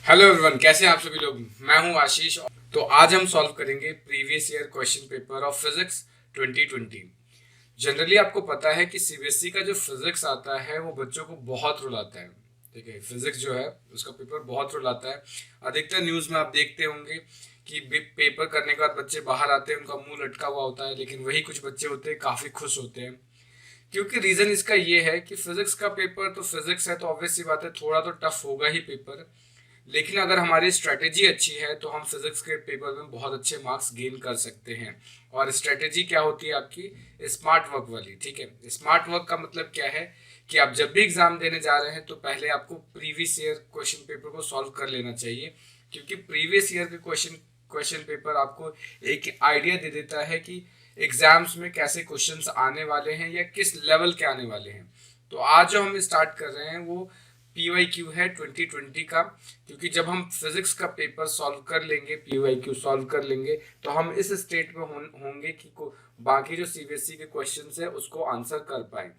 Hello everyone, कैसे हैं आप सभी लोग। मैं हूं आशीष। तो आज हम सॉल्व करेंगे previous year question paper of physics 2020। Generally आपको पता है कि सीबीएसई का जो फिजिक्स आता है वो बच्चों को बहुत रुलाता है। ठीक है, फिजिक्स जो है उसका पेपर बहुत रुलाता है। अधिकतर न्यूज़ में आप देखते होंगे कि पेपर करने के बाद बच्चे बाहर आते हैं, उनका मुंह लटका हुआ होता है, लेकिन वही कुछ बच्चे होते हैं काफ़ी खुश होते हैं। क्योंकि रीज़न इसका ये है कि फिजिक्स का पेपर तो फिजिक्स है, तो ऑब्वियस सी बात है थोड़ा तो टफ होगा ही पेपर। लेकिन अगर हमारी स्ट्रेटेजी अच्छी है तो हम फिजिक्स के पेपर में बहुत अच्छे मार्क्स गेन कर सकते हैं। और स्ट्रेटेजी क्या होती है आपकी? स्मार्ट वर्क वाली। ठीक है, स्मार्ट वर्क का मतलब क्या है कि आप जब भी एग्जाम देने जा रहे हैं तो पहले आपको प्रीवियस ईयर क्वेश्चन पेपर को सॉल्व कर लेना चाहिए। क्योंकि प्रीवियस ईयर के क्वेश्चन क्वेश्चन पेपर आपको एक आइडिया दे देता है कि एग्जाम्स में कैसे क्वेश्चंस आने वाले हैं या किस लेवल के आने वाले हैं। तो आज जो हम स्टार्ट कर रहे हैं वो PYQ है 2020 का। क्योंकि जब हम फिजिक्स का पेपर सॉल्व कर लेंगे, PYQ सॉल्व कर लेंगे, तो हम इस स्टेट में होंगे कि बाकी जो सीबीएसई के क्वेश्चंस है उसको आंसर कर पाए।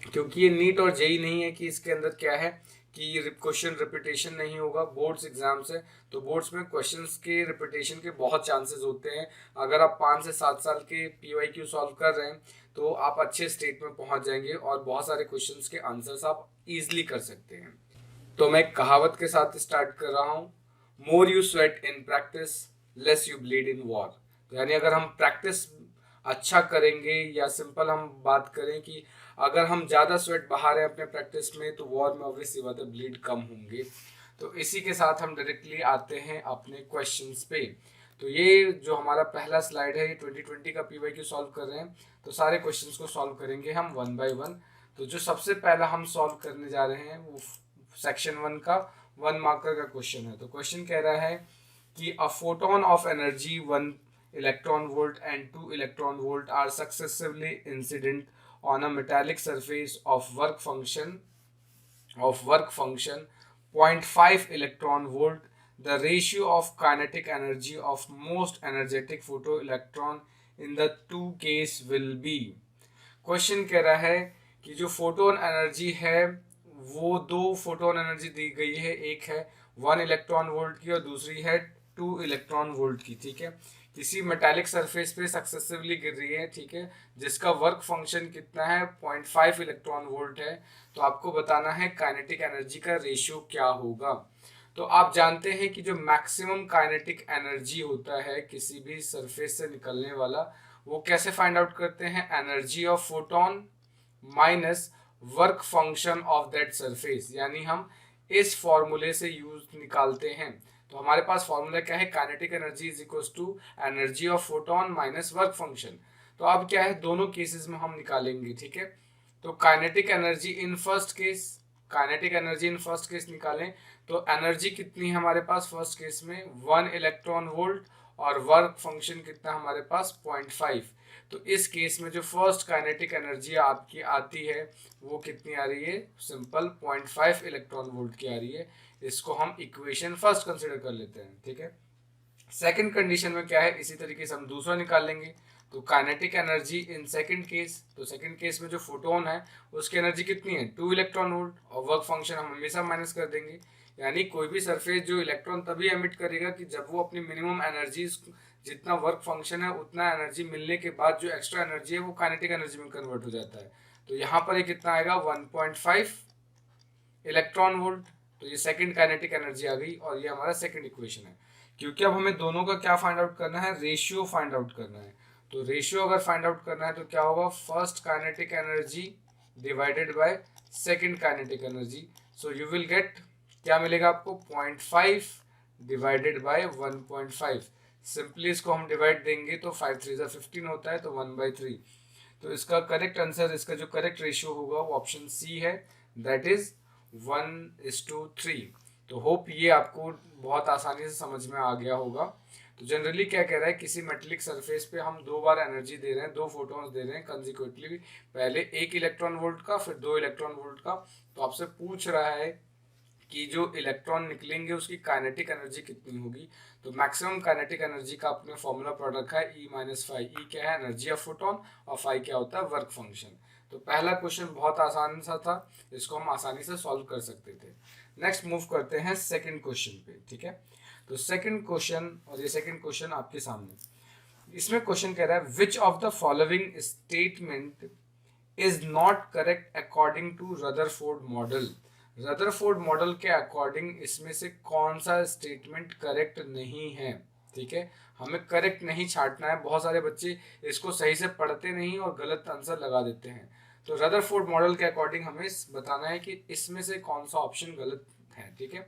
क्योंकि ये नीट और जेई नहीं है कि इसके अंदर क्या है कि क्वेश्चन रिपीटेशन नहीं होगा। बोर्ड्स एग्जाम्स है तो बोर्ड्स में क्वेश्चंस के रिपीटेशन के बहुत चांसेस होते हैं। अगर आप 5 से 7 साल के PYQ सॉल्व कर रहे हैं तो आप अच्छे स्टेट में पहुंच जाएंगे और बहुत सारे क्वेश्चंस के आंसर्स आप इजीली कर सकते हैं। तो मैं एक कहावत के साथ स्टार्ट कर रहा हूँ। More you sweat in practice, less you bleed in war. यानी अगर हम प्रैक्टिस अच्छा करेंगे, या सिंपल हम बात करें कि अगर हम ज़्यादा स्वेट बहा रहे हैं अपने प्रैक्टिस में तो वॉर में ऑब्वियस सी बात है ब्लीड कम होंगे। तो इसी के साथ हम डायरेक्टली आते हैं अपने क्वेश्चंस पे। तो ये जो हमारा पहला स्लाइड है, ये 2020 का PYQ सॉल्व कर रहे हैं। तो सारे क्वेश्चंस को सॉल्व करेंगे हम वन बाय वन। तो जो सबसे पहला हम सॉल्व करने जा रहे हैं वो सेक्शन 1 का 1 मार्कर का क्वेश्चन है। तो क्वेश्चन कह रहा है कि a photon of energy 1 electron volt and 2 electron volt are successively incident on a metallic surface of work function 0.5 electron volt. The ratio of kinetic energy of most energetic photoelectron in the two case will be। Question कह रहा है कि जो photon energy है वो दो photon energy दी गई है। एक है 1 इलेक्ट्रॉन वोल्ट की और दूसरी है 2 इलेक्ट्रॉन वोल्ट की। ठीक है, किसी मेटालिक सरफेस पे सक्सेसिवली गिर रही है। ठीक है, जिसका वर्क फंक्शन कितना है? 0.5 इलेक्ट्रॉन वोल्ट है। तो आपको बताना है काइनेटिक एनर्जी का रेशियो क्या होगा। तो आप जानते हैं कि जो मैक्सिमम काइनेटिक एनर्जी होता है किसी भी सरफेस से निकलने वाला, वो कैसे फाइंड आउट करते हैं? Energy of photon minus work function of that surface. यानी हम इस फॉर्मूले से यूज निकालते हैं। तो हमारे पास फॉर्मूला क्या है? Kinetic energy is equal to energy of photon minus work function. तो अब क्या है, दोनों केसेस में हम निकालेंगे। ठीक है, तो kinetic energy in first case, निकालें तो एनर्जी कितनी है हमारे पास फर्स्ट केस में? 1 इलेक्ट्रॉन वोल्ट। और वर्क फंक्शन कितना हमारे पास? 0.5। तो इस केस में जो फर्स्ट काइनेटिक एनर्जी आपकी आती है वो कितनी आ रही है? सिंपल 0.5 इलेक्ट्रॉन वोल्ट की आ रही है। इसको हम इक्वेशन फर्स्ट कंसिडर कर लेते हैं। ठीक है, सेकंड कंडीशन में क्या है, इसी तरीके से हम दूसरा निकाल लेंगे। तो kinetic energy in second case, तो सेकंड केस में जो फोटोन है उसकी एनर्जी कितनी है? 2 इलेक्ट्रॉन वोल्ट। और वर्क फंक्शन हम हमेशा माइनस कर देंगे। यानी कोई भी सरफेस जो इलेक्ट्रॉन तभी एमिट करेगा कि जब वो अपनी मिनिमम एनर्जी, जितना वर्क फंक्शन है उतना एनर्जी मिलने के बाद जो एक्स्ट्रा एनर्जी है वो काइनेटिक एनर्जी में कन्वर्ट हो जाता है। तो यहाँ पर ये कितना आएगा? 1.5 इलेक्ट्रॉन वोल्ट। तो ये सेकंड काइनेटिक एनर्जी आ गई और ये हमारा सेकंड इक्वेशन है। क्योंकि अब हमें दोनों का क्या फाइंड आउट करना है? रेशियो फाइंड आउट करना है। तो रेशियो अगर फाइंड आउट करना है तो क्या होगा? First kinetic energy divided by second kinetic energy. So you will get, क्या मिलेगा आपको? 0.5 डिवाइडेड बाय 1.5। सिंपली इसको हम डिवाइड देंगे तो 5 3 15 होता है, तो 1/3। तो इसका करेक्ट आंसर, इसका जो करेक्ट रेशियो होगा वो ऑप्शन सी है, दैट इज 1:3। तो होप ये आपको बहुत आसानी से समझ में आ गया होगा। तो जनरली क्या कह रहा है, किसी मेटेलिक सरफेस पे हम दो बार एनर्जी दे रहे हैं, दो फोटॉन्स दे रहे हैं कंजिक्यूटिवली, पहले 1 इलेक्ट्रॉन वोल्ट का फिर 2 इलेक्ट्रॉन वोल्ट का। तो आपसे पूछ रहा है कि जो इलेक्ट्रॉन निकलेंगे उसकी काइनेटिक एनर्जी कितनी होगी। तो मैक्सिमम काइनेटिक एनर्जी का आपने फॉर्मूला पढ़ रखा है, E-5। ई क्या है? एनर्जी ऑफ फोटोन, और फाई क्या होता है? Work function. तो पहला क्वेश्चन बहुत आसान सा था, इसको हम आसानी से सॉल्व कर सकते थे। नेक्स्ट मूव करते हैं सेकंड क्वेश्चन पे, ठीक है। तो सेकंड क्वेश्चन, और ये सेकंड क्वेश्चन आपके सामने, इसमें क्वेश्चन कह रहा है which of the following statement is not correct according to Rutherford model. Rutherford model के अकॉर्डिंग इसमें से कौन सा स्टेटमेंट करेक्ट नहीं है, ठीक है। हमें करेक्ट नहीं छांटना है, बहुत सारे बच्चे इसको सही से पढ़ते नहीं और गलत आंसर लगा देते हैं। तो रदरफोर्ड मॉडल के अकॉर्डिंग हमें बताना है कि इसमें से कौन सा ऑप्शन गलत है, ठीक है।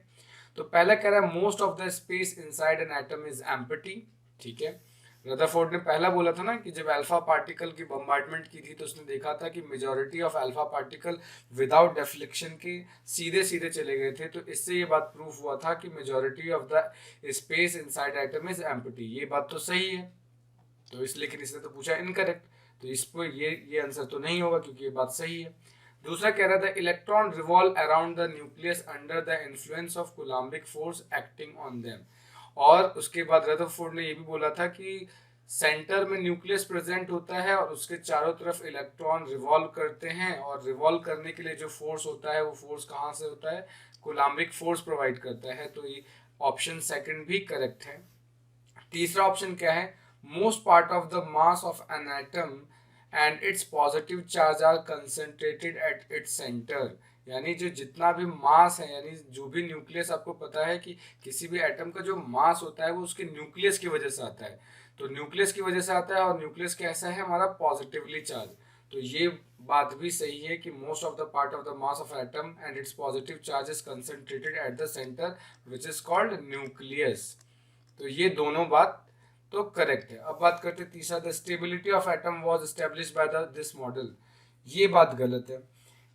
तो पहला कह रहा है most of the space inside an atom is empty, ठीक है। रदरफोर्ड ने पहला बोला था ना कि जब अल्फा पार्टिकल की बम्बार्डमेंट की थी तो उसने देखा था कि majority of alpha particle without deflection के सीधे सीधे चले गए थे। तो इससे ये बात प्रूफ हुआ था कि majority of the space inside atom is empty. ये बात तो सही है, तो इस लेकिन इसने तो पूछा इनकरेक्ट, तो इस पर ये आंसर तो नहीं होगा क्योंकि ये बात सही है। दूसरा कह रहा था electron revolve around the nucleus under the influence of Coulombic force acting on them. और उसके बाद रदरफोर्ड ने ये भी बोला था कि सेंटर में न्यूक्लियस प्रेजेंट होता है और उसके चारों तरफ इलेक्ट्रॉन रिवॉल्व करते हैं, और रिवॉल्व करने के लिए जो फोर्स होता है वो फोर्स कहाँ से होता है, कूलम्बिक फोर्स प्रोवाइड करता है। तो ये ऑप्शन सेकंड भी करेक्ट है। तीसरा ऑप्शन क्या है, most part of the mass of an atom and its positive charge are concentrated at its centre. यानी जो जितना भी मास है, यानी जो भी न्यूक्लियस, आपको पता है कि किसी भी एटम का जो मास होता है वो उसके न्यूक्लियस की वजह से आता है। तो न्यूक्लियस की वजह से आता है और न्यूक्लियस कैसा है हमारा, पॉजिटिवली चार्ज। तो ये बात भी सही है कि most of the part of the mass of atom and its positive charge is concentrated at the centre which is called nucleus. तो ये दोनों बात तो करेक्ट है। अब बात करते हैं तीसरा, the stability of atom was established by this model. ये बात गलत है।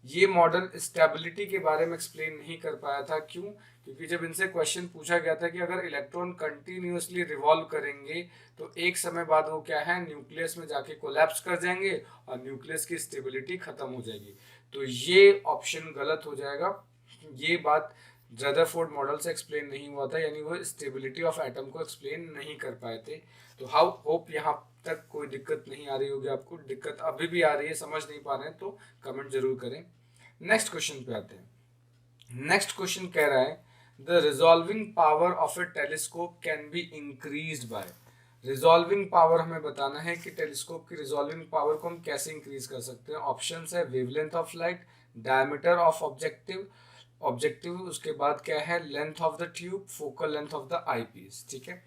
ये मॉडल स्टेबिलिटी के बारे में एक्सप्लेन नहीं कर पाया था। क्यों? क्योंकि जब इनसे क्वेश्चन पूछा गया था कि अगर इलेक्ट्रॉन कंटिन्यूअसली रिवॉल्व करेंगे तो एक समय बाद वो क्या है, न्यूक्लियस में जाके कोलैप्स कर जाएंगे और न्यूक्लियस की स्टेबिलिटी खत्म हो जाएगी। तो ये ऑप्शन गलत हो जाएगा। ये बात रदरफोर्ड मॉडल से एक्सप्लेन नहीं हुआ था, यानी वो स्टेबिलिटी ऑफ एटम को एक्सप्लेन नहीं कर पाए थे। तो हाउ होप यहाँ तक कोई दिक्कत नहीं आ रही होगी आपको। दिक्कत अभी भी आ रही है, समझ नहीं पा रहे हैं तो कमेंट जरूर करें। नेक्स्ट क्वेश्चन पे आते हैं। नेक्स्ट क्वेश्चन कह रहा है the resolving power of A telescope can be increased by. Resolving power हमें बताना है कि टेलीस्कोप की रिजॉल्विंग पावर को हम कैसे इंक्रीज कर सकते हैं। ऑप्शंस है wavelength of light, diameter of objective, उसके बाद क्या है, length of the tube, focal length of the eyepiece, ठीक है।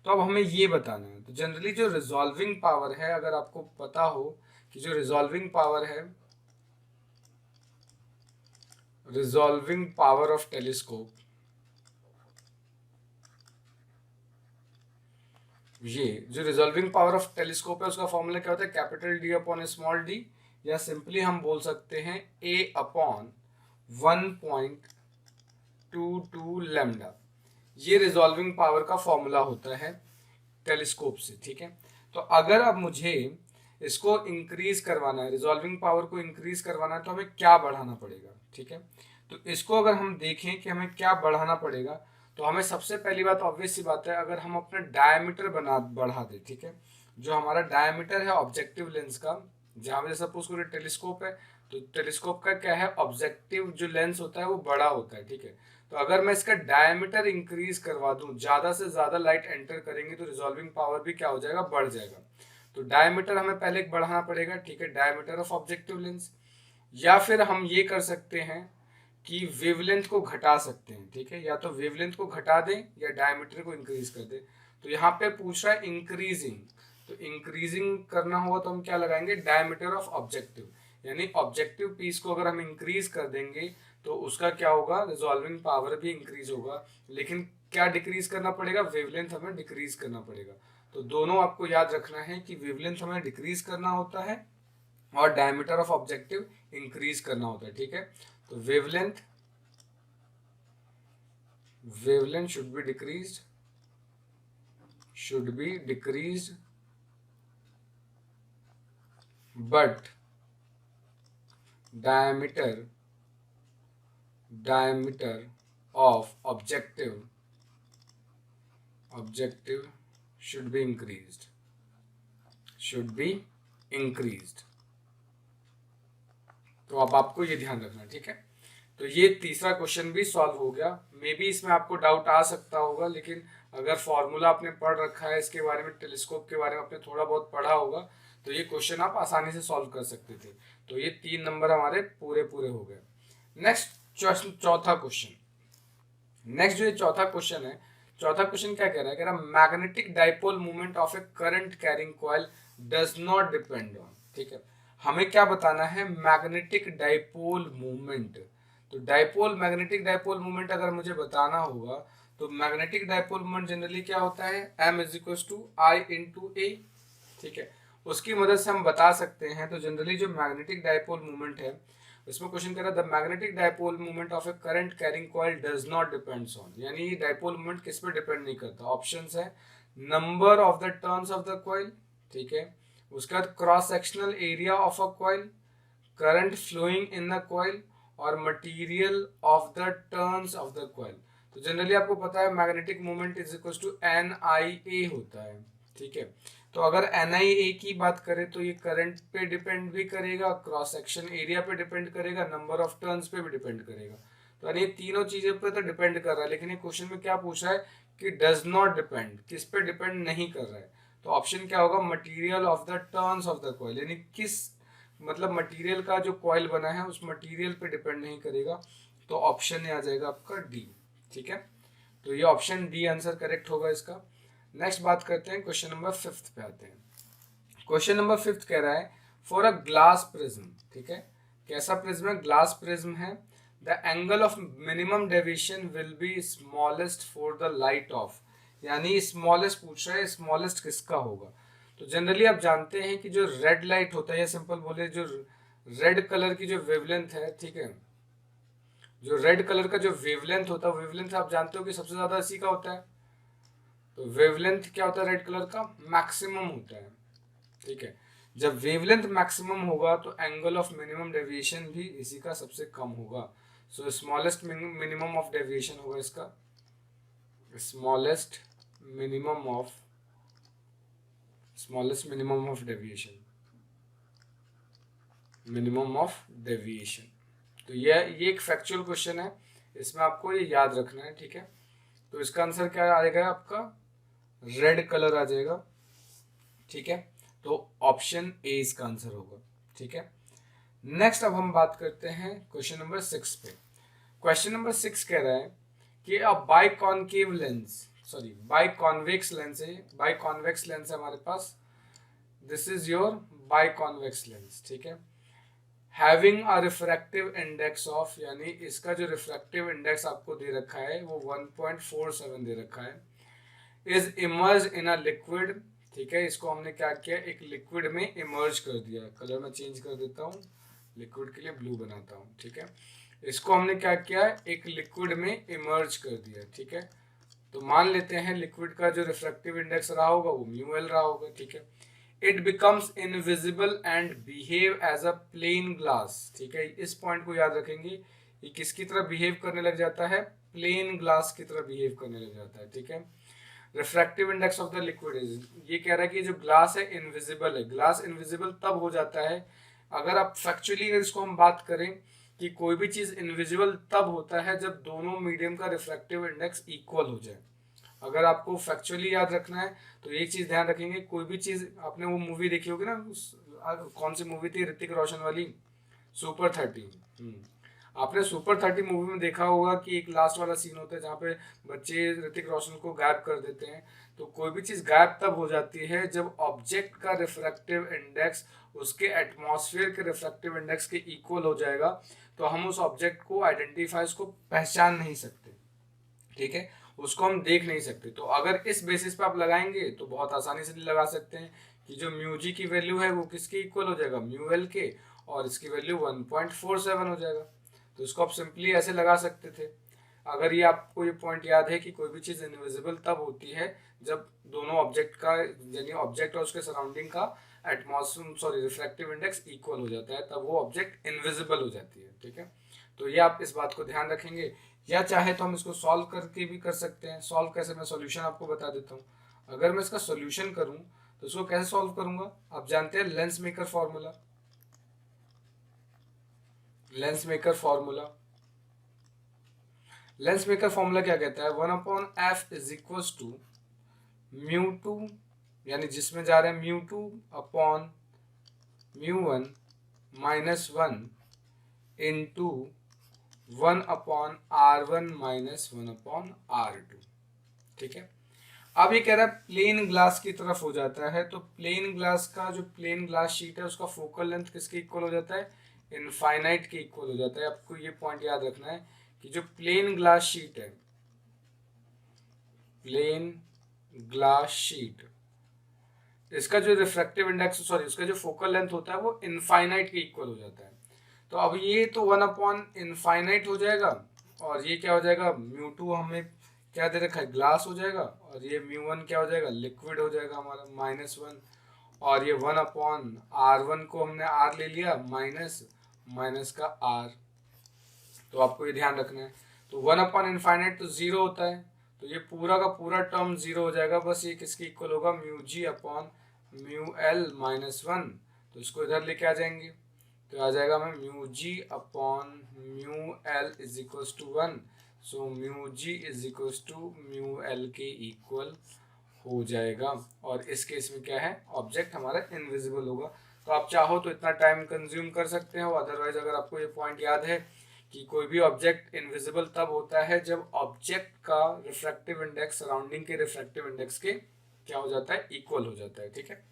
तो अब हमें ये बताना है। तो जनरली जो रिजॉल्विंग पावर है, अगर आपको पता हो कि जो रिजॉल्विंग पावर है, रिजॉल्विंग पावर ऑफ टेलीस्कोप, ये जो रिजॉल्विंग पावर ऑफ टेलीस्कोप है उसका फॉर्मूला क्या होता है, capital D upon small D, या सिंपली हम बोल सकते हैं ए अपॉन 1.22 लैम्डा। ये रिजॉल्विंग पावर का फॉर्मूला होता है टेलीस्कोप से, ठीक है। तो अगर अब मुझे इसको इंक्रीज करवाना है, रिजॉल्विंग पावर को इंक्रीज करवाना है, तो हमें क्या बढ़ाना पड़ेगा, ठीक है। तो इसको अगर हम देखें कि हमें क्या बढ़ाना पड़ेगा, तो हमें सबसे पहली बात, ऑब्वियस सी बात है, अगर हम अपना डायमीटर बढ़ा दें, ठीक है। जो हमारा डायमीटर है ऑब्जेक्टिव लेंस का, जहाँ पे सपोज करो टेलीस्कोप है, तो टेलीस्कोप का क्या है, ऑब्जेक्टिव जो लेंस होता है वो बड़ा होता है, ठीक है। तो अगर मैं इसका डायमीटर इंक्रीज करवा दूं, ज्यादा से ज्यादा लाइट एंटर करेंगे तो रिजॉल्विंग पावर भी क्या हो जाएगा, बढ़ जाएगा। तो डायमीटर हमें पहले बढ़ाना पड़ेगा, ठीक है, डायमीटर ऑफ ऑब्जेक्टिव लेंस। या फिर हम ये कर सकते हैं कि वेवलेंथ को घटा सकते हैं, ठीक है। या तो वेवलेंथ को घटा दें या डायमीटर को इंक्रीज कर दें। तो यहाँ पे पूछ रहा है इंक्रीजिंग, तो इंक्रीजिंग करना होगा तो हम क्या लगाएंगे, डायमीटर ऑफ ऑब्जेक्टिव। यानी ऑब्जेक्टिव पीस को अगर हम इंक्रीज कर देंगे तो उसका क्या होगा, रिजॉल्विंग पावर भी इंक्रीज होगा। लेकिन क्या डिक्रीज करना पड़ेगा, वेवलेंथ हमें डिक्रीज करना पड़ेगा। तो दोनों आपको याद रखना है कि वेवलेंथ हमें डिक्रीज करना होता है और डायमीटर ऑफ ऑब्जेक्टिव इंक्रीज करना होता है, ठीक है। तो wavelength should be decreased but diameter of objective should be increased। तो अब आपको ये ध्यान रखना, ठीक है। तो ये तीसरा क्वेश्चन भी सॉल्व हो गया। मे बी इसमें आपको डाउट आ सकता होगा, लेकिन अगर फॉर्मूला आपने पढ़ रखा है इसके बारे में, टेलीस्कोप के बारे में आपने थोड़ा बहुत पढ़ा होगा, तो ये क्वेश्चन आप आसानी से सॉल्व कर सकते थे। तो ये 3 नंबर हमारे पूरे पूरे हो गए। नेक्स्ट चौथा क्वेश्चन। नेक्स्ट जो ये चौथा क्वेश्चन है, चौथा क्वेश्चन क्या कह रहा है, कह रहा magnetic dipole movement of a current carrying coil does not depend on. ठीक है, हमें क्या बताना है, मैग्नेटिक डाइपोल मूवमेंट। तो डाइपोल, मैग्नेटिक डाइपोल मूवमेंट अगर मुझे बताना होगा तो मैग्नेटिक डाइपोल मूवमेंट जनरली क्या होता है, m = I × A। ठीक है, उसकी मदद से हम बता सकते हैं। तो जनरली जो मैग्नेटिक डाइपोल मूवमेंट है, इसमें क्वेश्चन कर रहा है the magnetic dipole movement of a current carrying coil does not depends on, यानी डाइपोल मूवमेंट किस पे डिपेंड नहीं करता। ऑप्शंस है number of the turns of the coil, ठीक है, उसके बाद cross sectional area of a coil, current flowing in the coil, और material of the turns of the coil. तो जनरली आपको पता है मैग्नेटिक मूवमेंट = NIA होता है। ठीक है, तो अगर NIA की बात करें तो ये करंट पे डिपेंड भी करेगा, क्रॉस सेक्शन एरिया पे डिपेंड करेगा, नंबर ऑफ टर्न्स पे भी डिपेंड करेगा। तो ये तीनों चीजों पे तो डिपेंड कर रहा है, लेकिन ये क्वेश्चन में क्या पूछा है कि डज नॉट डिपेंड, किस पे डिपेंड नहीं कर रहा है। तो ऑप्शन क्या होगा, material of the turns of the coil, यानी किस मतलब मटेरियल का जो कॉइल बना है उस मटेरियल पे डिपेंड नहीं करेगा। तो ऑप्शन आ जाएगा आपका डी। ठीक है, तो ये ऑप्शन डी आंसर करेक्ट होगा इसका। नेक्स्ट बात करते हैं, क्वेश्चन नंबर 5 पे आते हैं। क्वेश्चन नंबर 5 कह रहा है फॉर अ ग्लास प्रिज्म। ठीक है, कैसा प्रिज्म है, ग्लास प्रिज्म है। The angle of minimum deviation will be smallest for the light of, यानी स्मॉलेस्ट पूछ रहा है, स्मॉलेस्ट किसका होगा। तो जनरली आप जानते हैं कि जो रेड लाइट होता है, या सिंपल बोले जो रेड कलर की जो वेवलेंथ है, ठीक है, जो रेड कलर का जो वेवलेंथ होता है, वेवलेंथ आप जानते हो कि सबसे ज्यादा इसी का होता है। तो वेवलेंथ क्या होता है रेड कलर का, मैक्सिमम होता है। ठीक है, जब वेवलेंथ मैक्सिमम होगा तो एंगल ऑफ मिनिमम डेविएशन भी इसी का सबसे कम होगा। सो स्मॉलेस्ट मिनिमम ऑफ डेविएशन होगा इसका, smallest minimum of deviation, minimum of deviation. तो ये एक फैक्चुअल क्वेश्चन है, इसमें आपको ये याद रखना है। ठीक है, तो इसका आंसर क्या आएगा आपका, रेड कलर आ जाएगा। ठीक है, तो ऑप्शन ए इसका आंसर होगा। ठीक है, नेक्स्ट अब हम बात करते हैं क्वेश्चन नंबर 6 पे। क्वेश्चन नंबर 6 कह रहा है कि अब बाइकॉन्वेक्स लेंस है, बाइकॉन्वेक्स लेंस है हमारे पास, this is your biconvex lens. ठीक है, having a refractive index of, यानी इसका जो रिफ्रैक्टिव इंडेक्स आपको दे रखा है वो 1.47 दे रखा है, is emerge in a liquid. ठीक है, इसको हमने क्या किया, एक लिक्विड में इमर्ज कर दिया। कलर में चेंज कर देता हूँ, लिक्विड के लिए ब्लू बनाता हूँ। ठीक है, इसको हमने क्या किया, एक लिक्विड में इमर्ज कर दिया। ठीक है, तो मान लेते हैं लिक्विड का जो रिफ्रैक्टिव इंडेक्स रहा होगा वो μL रहा होगा। ठीक है, it becomes invisible and behave as a plane glass. ठीक है, इस पॉइंट को याद रखेंगे, ये किसकी तरह बिहेव करने लग जाता है, प्लेन ग्लास की तरह बिहेव करने लग जाता है। ठीक है, refractive index of the liquid is, ये कह रहा है कि जो ग्लास है इनविजिबल है। ग्लास इनविजिबल तब हो जाता है, अगर आप फैक्चुअली इसको हम बात करें कि कोई भी चीज इनविजिबल तब होता है जब दोनों मीडियम का रिफ्रैक्टिव इंडेक्स इक्वल हो जाए। अगर आपको फैक्चुअली याद रखना है तो एक चीज ध्यान रखेंगे, कोई भी चीज, आपने वो मूवी देखी होगी ना, कौन सी मूवी थी, ऋतिक रोशन वाली, सुपर 30। आपने सुपर 30 मूवी में देखा होगा कि एक लास्ट वाला सीन होता है जहाँ पे बच्चे ऋतिक रोशन को गायब कर देते हैं। तो कोई भी चीज गायब तब हो जाती है जब ऑब्जेक्ट का रिफ्रैक्टिव इंडेक्स उसके एटमॉस्फेयर के रिफ्रैक्टिव इंडेक्स के इक्वल हो जाएगा, तो हम उस ऑब्जेक्ट को आइडेंटिफाई, उसको पहचान नहीं सकते। ठीक है, उसको हम देख नहीं सकते। तो अगर इस बेसिस पे आप लगाएंगे तो बहुत आसानी से लगा सकते हैं कि जो μg की वैल्यू है वो किसके इक्वल हो जाएगा, μL के, और इसकी वैल्यू 1.47 हो जाएगा। तो इसको आप सिंपली ऐसे लगा सकते थे। अगर ये आपको ये पॉइंट याद है कि कोई भी चीज़ इनविजिबल तब होती है जब दोनों ऑब्जेक्ट का, यानी ऑब्जेक्ट और उसके सराउंडिंग का रिफ्रैक्टिव इंडेक्स इक्वल हो जाता है, तब वो ऑब्जेक्ट इनविजिबल हो जाती है। ठीक है, तो ये आप इस बात को ध्यान रखेंगे। या चाहे तो हम इसको सॉल्व करके भी कर सकते हैं। सॉल्व कैसे, मैं सॉल्यूशन आपको बता देता हूँ। अगर मैं इसका सॉल्यूशन करूँ तो इसको कैसे सॉल्व करूंगा, आप जानते हैं lens maker formula, lens maker formula क्या कहता है, 1/f इज इक्वल टू μ2, यानी जिसमें जा रहे हैं μ2 upon μ1 minus 1 into 1/r1 minus 1/r2। ठीक है, अब ये कह रहा है प्लेन ग्लास की तरफ हो जाता है, तो प्लेन ग्लास का जो प्लेन ग्लास शीट है उसका फोकल लेंथ किसके इक्वल हो जाता है, इनफाइनाइट के इक्वल हो जाता है। आपको ये पॉइंट याद रखना है कि जो प्लेन ग्लास शीट है, प्लेन ग्लास शीट, इसका जो रिफ्रैक्टिव इंडेक्स सॉरी उसका जो फोकल लेंथ होता है वो इनफाइनाइट के इक्वल हो जाता है। तो अब ये तो 1/इनफाइनाइट हो जाएगा, और ये क्या हो जाएगा, μ2 हमें क्या दे रखा है, ग्लास हो जाएगा, और ये μ1 क्या हो जाएगा, लिक्विड हो जाएगा हमारा -1, और ये 1/r1 को हमने r ले लिया माइनस का r। तो आपको ये ध्यान रखना है, तो 1/इनफाइनाइट तो 0 होता है, तो ये पूरा का पूरा टर्म 0 हो जाएगा, बस ये किसके इक्वल होगा, μg अपॉन μl -1। तो इसको इधर लेके आ जाएंगे, तो आ जाएगा मैं μg upon μl is equal to 1। So μg is equal to μl के इक्वल हो जाएगा, और इस केस में क्या है, ऑब्जेक्ट हमारा इनविजिबल होगा। तो आप चाहो तो इतना टाइम कंज्यूम कर सकते हो, अदरवाइज अगर आपको ये पॉइंट याद है कि कोई भी ऑब्जेक्ट इनविजिबल तब होता है जब ऑब्जेक्ट का रिफ्रैक्टिव इंडेक्स सराउंडिंग के रिफ्रैक्टिव इंडेक्स के क्या हो जाता है, इक्वल हो जाता है। ठीक है,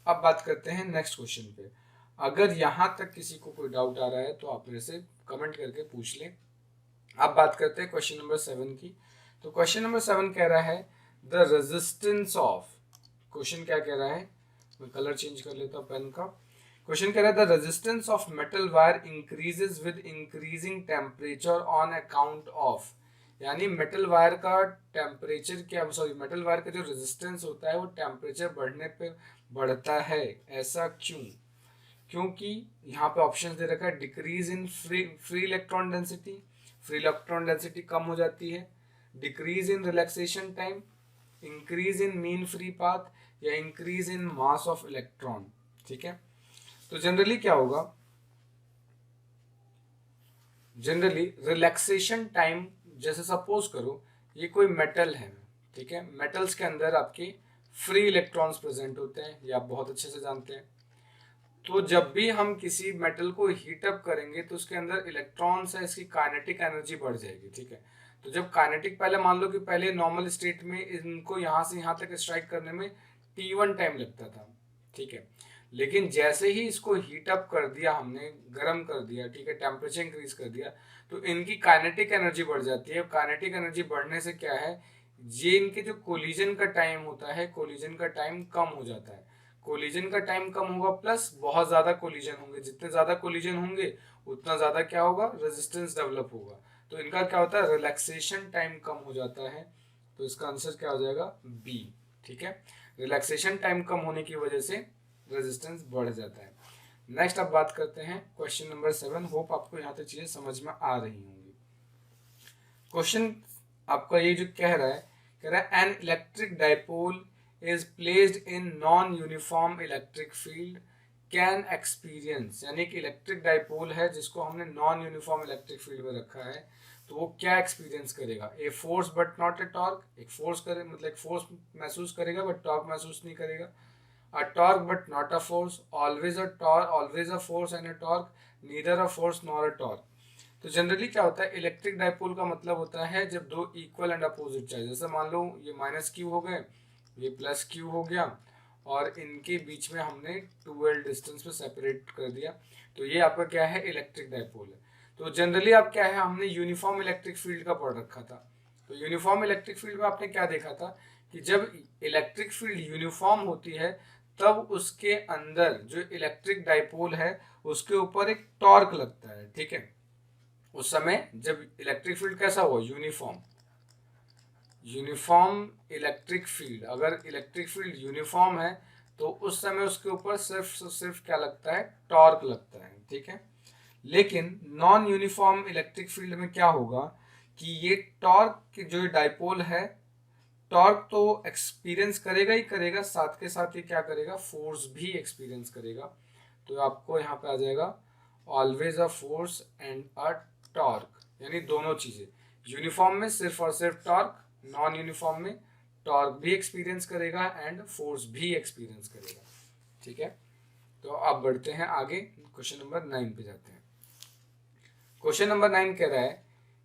अब बात करते हैं नेक्स्ट क्वेश्चन पे। अगर यहाँ तक किसी को कोई डाउट आ रहा है तो आप मेरे से कमेंट करके पूछ लें। अब बात करते हैं क्वेश्चन नंबर 7 की। तो क्वेश्चन नंबर 7 कह रहा है द रेजिस्टेंस ऑफ, क्वेश्चन क्या कह रहा है, मैं कलर चेंज कर लेता हूँ पेन का। क्वेश्चन कह रहा है the resistance of metal wire increases with increasing temperature on account of, यानी मेटल वायर का टेम्परेचर क्या, सॉरी मेटल वायर का जो रेजिस्टेंस होता है वो टेम्परेचर बढ़ने पे बढ़ता है, ऐसा क्यों, क्योंकि यहाँ पे ऑप्शन दे रखा है decrease in free electron density, free electron density कम हो जाती है, decrease in relaxation time, increase in mean free path, या increase in mass of electron. ठीक है, तो जनरली क्या होगा, जनरली रिलैक्सेशन टाइम, जैसे सपोज करो ये कोई मेटल है, ठीक है, मेटल्स के अंदर आपके फ्री इलेक्ट्रॉन्स प्रेजेंट होते हैं, ये आप बहुत अच्छे से जानते हैं। तो जब भी हम किसी मेटल को हीट अप करेंगे तो उसके अंदर इलेक्ट्रॉन्स है, इसकी काइनेटिक एनर्जी बढ़ जाएगी। ठीक है, तो जब काइनेटिक, पहले मान लो कि पहले नॉर्मल स्टेट में इनको यहाँ से यहाँ तक स्ट्राइक करने में t1 टाइम लगता था। ठीक है, लेकिन जैसे ही इसको हीट अप कर दिया हमने, गर्म कर दिया, ठीक है, टेम्परेचर इंक्रीज कर दिया, तो इनकी काइनेटिक एनर्जी बढ़ जाती है। काइनेटिक एनर्जी बढ़ने से क्या है, ये इनके जो कोलिजन का टाइम होता है, कोलिजन का टाइम कम हो जाता है। कोलिजन का टाइम कम होगा, प्लस बहुत ज्यादा कोलिजन होंगे, जितने ज्यादा कोलिजन होंगे उतना ज्यादा क्या होगा, रेजिस्टेंस डेवलप होगा। तो इनका क्या होता है, रिलैक्सेशन टाइम कम हो जाता है। तो इसका आंसर क्या हो जाएगा, बी। ठीक है, रिलैक्सेशन टाइम कम होने की वजह से रेजिस्टेंस बढ़ जाता है। नेक्स्ट अब बात करते हैं क्वेश्चन नंबर 7। होप आपको यहाँ तक चीजें समझ में आ रही होंगी। क्वेश्चन आपका ये जो कह रहा है an electric dipole is placed in non-uniform electric field can experience, यानी कि इलेक्ट्रिक डाइपोल है जिसको हमने नॉन यूनिफॉर्म इलेक्ट्रिक फील्ड में रखा है, तो वो क्या एक्सपीरियंस करेगा, a force but not a torque, एक फोर्स करे मतलब एक फोर्स महसूस करेगा बट टॉर्क महसूस नहीं करेगा, a torque but not a force, always a torque, always a force and a torque, neither a force nor a torque. तो जनरली क्या होता है, इलेक्ट्रिक डाइपोल का मतलब होता है जब दो इक्वल एंड अपोजिट चार्ज, जैसे मान लो ये माइनस क्यू हो गए, ये प्लस क्यू हो गया, और इनके बीच में हमने 2l डिस्टेंस पे सेपरेट कर दिया, तो ये आपका क्या है, इलेक्ट्रिक डाइपोल है। तो जनरली आप क्या है, हमने यूनिफॉर्म इलेक्ट्रिक फील्ड का पढ़ रखा था। तो यूनिफॉर्म इलेक्ट्रिक फील्ड में आपने क्या देखा था कि जब इलेक्ट्रिक फील्ड यूनिफॉर्म होती है तब उसके अंदर जो इलेक्ट्रिक डाइपोल है उसके ऊपर एक टॉर्क लगता है। ठीक है, उस समय जब इलेक्ट्रिक फील्ड कैसा हुआ, यूनिफॉर्म, यूनिफॉर्म इलेक्ट्रिक फील्ड, अगर इलेक्ट्रिक फील्ड यूनिफॉर्म है तो उस समय उसके ऊपर सिर्फ क्या लगता है, टॉर्क लगता है। ठीक है, लेकिन नॉन यूनिफॉर्म इलेक्ट्रिक फील्ड में क्या होगा कि ये टॉर्क जो डाइपोल है, टॉर्क तो एक्सपीरियंस करेगा ही करेगा, साथ के साथ ये क्या करेगा, फोर्स भी एक्सपीरियंस करेगा। तो आपको यहाँ पे आ जाएगा always a force and a torque, यानी दोनों चीजें, यूनिफॉर्म में सिर्फ और सिर्फ टॉर्क, नॉन यूनिफॉर्म में टॉर्क भी एक्सपीरियंस करेगा एंड फोर्स भी एक्सपीरियंस करेगा। ठीक है, तो अब बढ़ते हैं आगे, क्वेश्चन नंबर 9 पे जाते हैं। क्वेश्चन नंबर 9 कह रहा है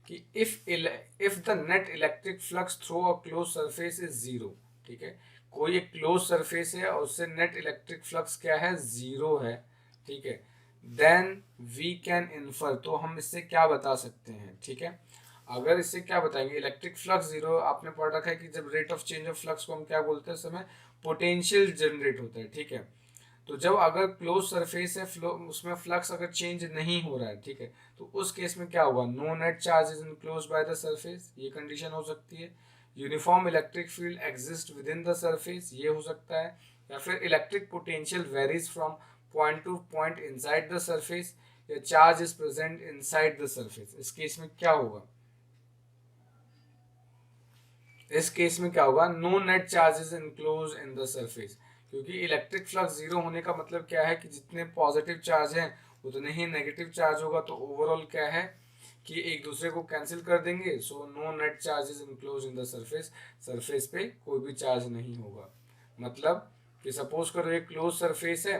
कि if the net electric flux through a close surface is zero. ठीक है, कोई एक क्लोज सरफेस है और उससे नेट इलेक्ट्रिक फ्लक्स क्या है, जीरो है। ठीक है, देन वी कैन इन्फर, तो हम इससे क्या बता सकते हैं। ठीक है, अगर इससे क्या बताएंगे, इलेक्ट्रिक फ्लक्स जीरो, आपने पढ़ रखा है कि जब rate of change of flux को हम क्या बोलते हैं, उस समय पोटेंशियल जनरेट होता है। ठीक है, तो जब अगर क्लोज सरफेस है, फ्लो उसमें फ्लक्स अगर चेंज नहीं हो रहा है, ठीक है, तो उस केस में क्या होगा, no net charge is enclosed by the surface, ये कंडीशन हो सकती है। Uniform electric field exist within the surface, ये हो सकता है। या फिर electric potential varies from point to point inside the surface, या charge is present inside the surface. इस केस में क्या होगा, इस केस में क्या होगा, no net charge is enclose in the surface, क्योंकि इलेक्ट्रिक फ्लक्स जीरो होने का मतलब क्या है कि जितने पॉजिटिव चार्ज हैं उतने ही नेगेटिव चार्ज होगा, तो ओवरऑल क्या है कि एक दूसरे को कैंसिल कर देंगे। So no net charge is enclose in the surface, surface पे कोई भी चार्ज नहीं होगा। मतलब कि सपोज करो एक क्लोज सरफेस है,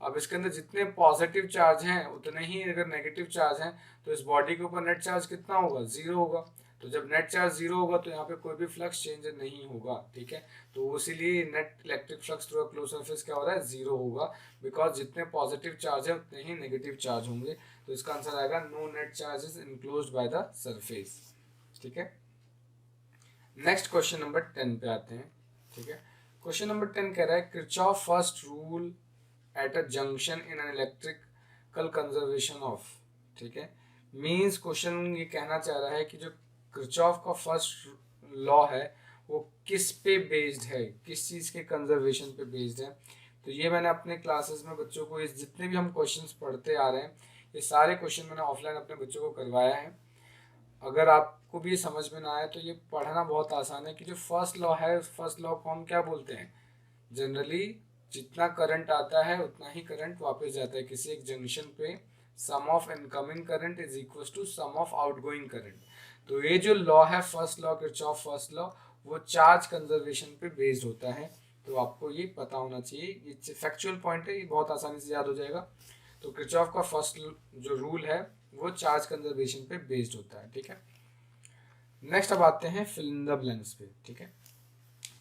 अब इसके अंदर जितने पॉजिटिव चार्ज हैं उतने ही अगर नेगेटिव चार्ज हैं, तो इस बॉडी के ऊपर नेट चार्ज कितना होगा, जीरो होगा। तो जब नेट चार्ज जीरो होगा तो यहाँ पे कोई भी फ्लक्स चेंज नहीं होगा। ठीक है, तो इसीलिए net electric flux through close surface क्या हो रहा है, जीरो होगा, बिकॉज जितने पॉजिटिव चार्ज है उतने ही नेगेटिव चार्ज होंगे। तो इसका आंसर आएगा no net charge is enclosed by the surface. ठीक है, नेक्स्ट क्वेश्चन नंबर 10 पे आते हैं। ठीक है, क्वेश्चन नंबर 10 कह रहा है Kirchhoff first rule at a junction in an electrical conservation of. ठीक है, मीन्स क्वेश्चन ये कहना चाह रहा है कि जो किरचॉफ का फर्स्ट लॉ है वो किस पे बेस्ड है, किस चीज़ के कंजर्वेशन पे बेस्ड है। तो ये मैंने अपने क्लासेस में बच्चों को, इस जितने भी हम क्वेश्चंस पढ़ते आ रहे हैं, ये सारे क्वेश्चन मैंने ऑफलाइन अपने बच्चों को करवाया है। अगर आपको भी समझ में ना आए तो ये पढ़ना बहुत आसान है कि जो फर्स्ट लॉ है, उस फर्स्ट लॉ को हम क्या बोलते हैं, जनरली जितना करंट आता है उतना ही करंट वापस जाता है किसी एक जंक्शन पे। Sum of incoming current is equal to sum of outgoing current. तो ये जो लॉ है first law, Kirchhoff first law, वो चार्ज कंजर्वेशन पे बेस्ड होता है। तो आपको ये पता होना चाहिए, ये फैक्चुअल पॉइंट है, ये बहुत आसानी से याद हो जाएगा। तो किरचॉफ का फर्स्ट जो रूल है वो चार्ज कंजर्वेशन पे बेस्ड होता है। ठीक है, नेक्स्ट अब आते हैं फिल इन द ब्लैंक्स पे। ठीक है,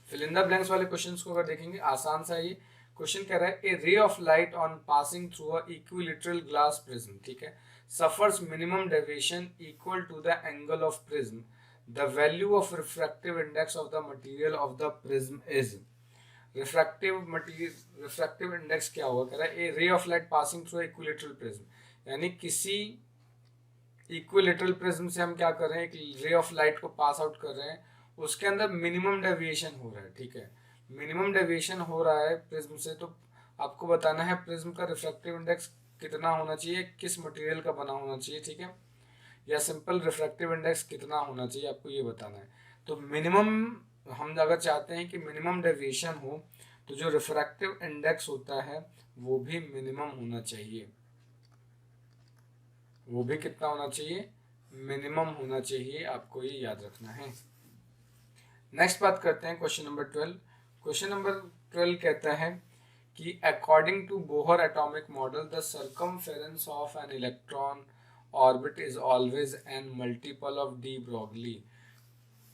फिल इन द ब्लैंक्स वाले क्वेश्चंस को अगर देखेंगे, आसान सा ये क्वेश्चन कह रहा है a ray of light on passing through a equilateral glass prism, ठीक है, suffers minimum deviation equal to the angle of prism, the value of refractive index of the material of the prism is. Refractive index क्या होगा, कह रहा है a ray of light passing through equilateral prism, यानी किसी equilateral prism से हम क्या कर रहे हैं, एक रे ऑफ लाइट को पास आउट कर रहे हैं, उसके अंदर मिनिमम डेविएशन हो रहा है। ठीक है, मिनिमम डेविएशन हो रहा है प्रिज्म से, तो आपको बताना है प्रिज्म का रिफ्रैक्टिव इंडेक्स कितना होना चाहिए, किस मटेरियल का बना होना चाहिए। ठीक है, या सिंपल रिफ्रैक्टिव इंडेक्स कितना होना चाहिए, आपको ये बताना है। तो मिनिमम, हम अगर चाहते हैं कि मिनिमम डेविएशन हो, तो जो रिफ्रैक्टिव इंडेक्स होता है वो भी मिनिमम होना चाहिए। वो भी कितना होना चाहिए, मिनिमम होना चाहिए, आपको ये याद रखना है। नेक्स्ट बात करते हैं क्वेश्चन नंबर 12। क्वेश्चन नंबर 12 कहता है कि according to Bohr atomic model the circumference of an electron orbit is always an multiple of de Broglie.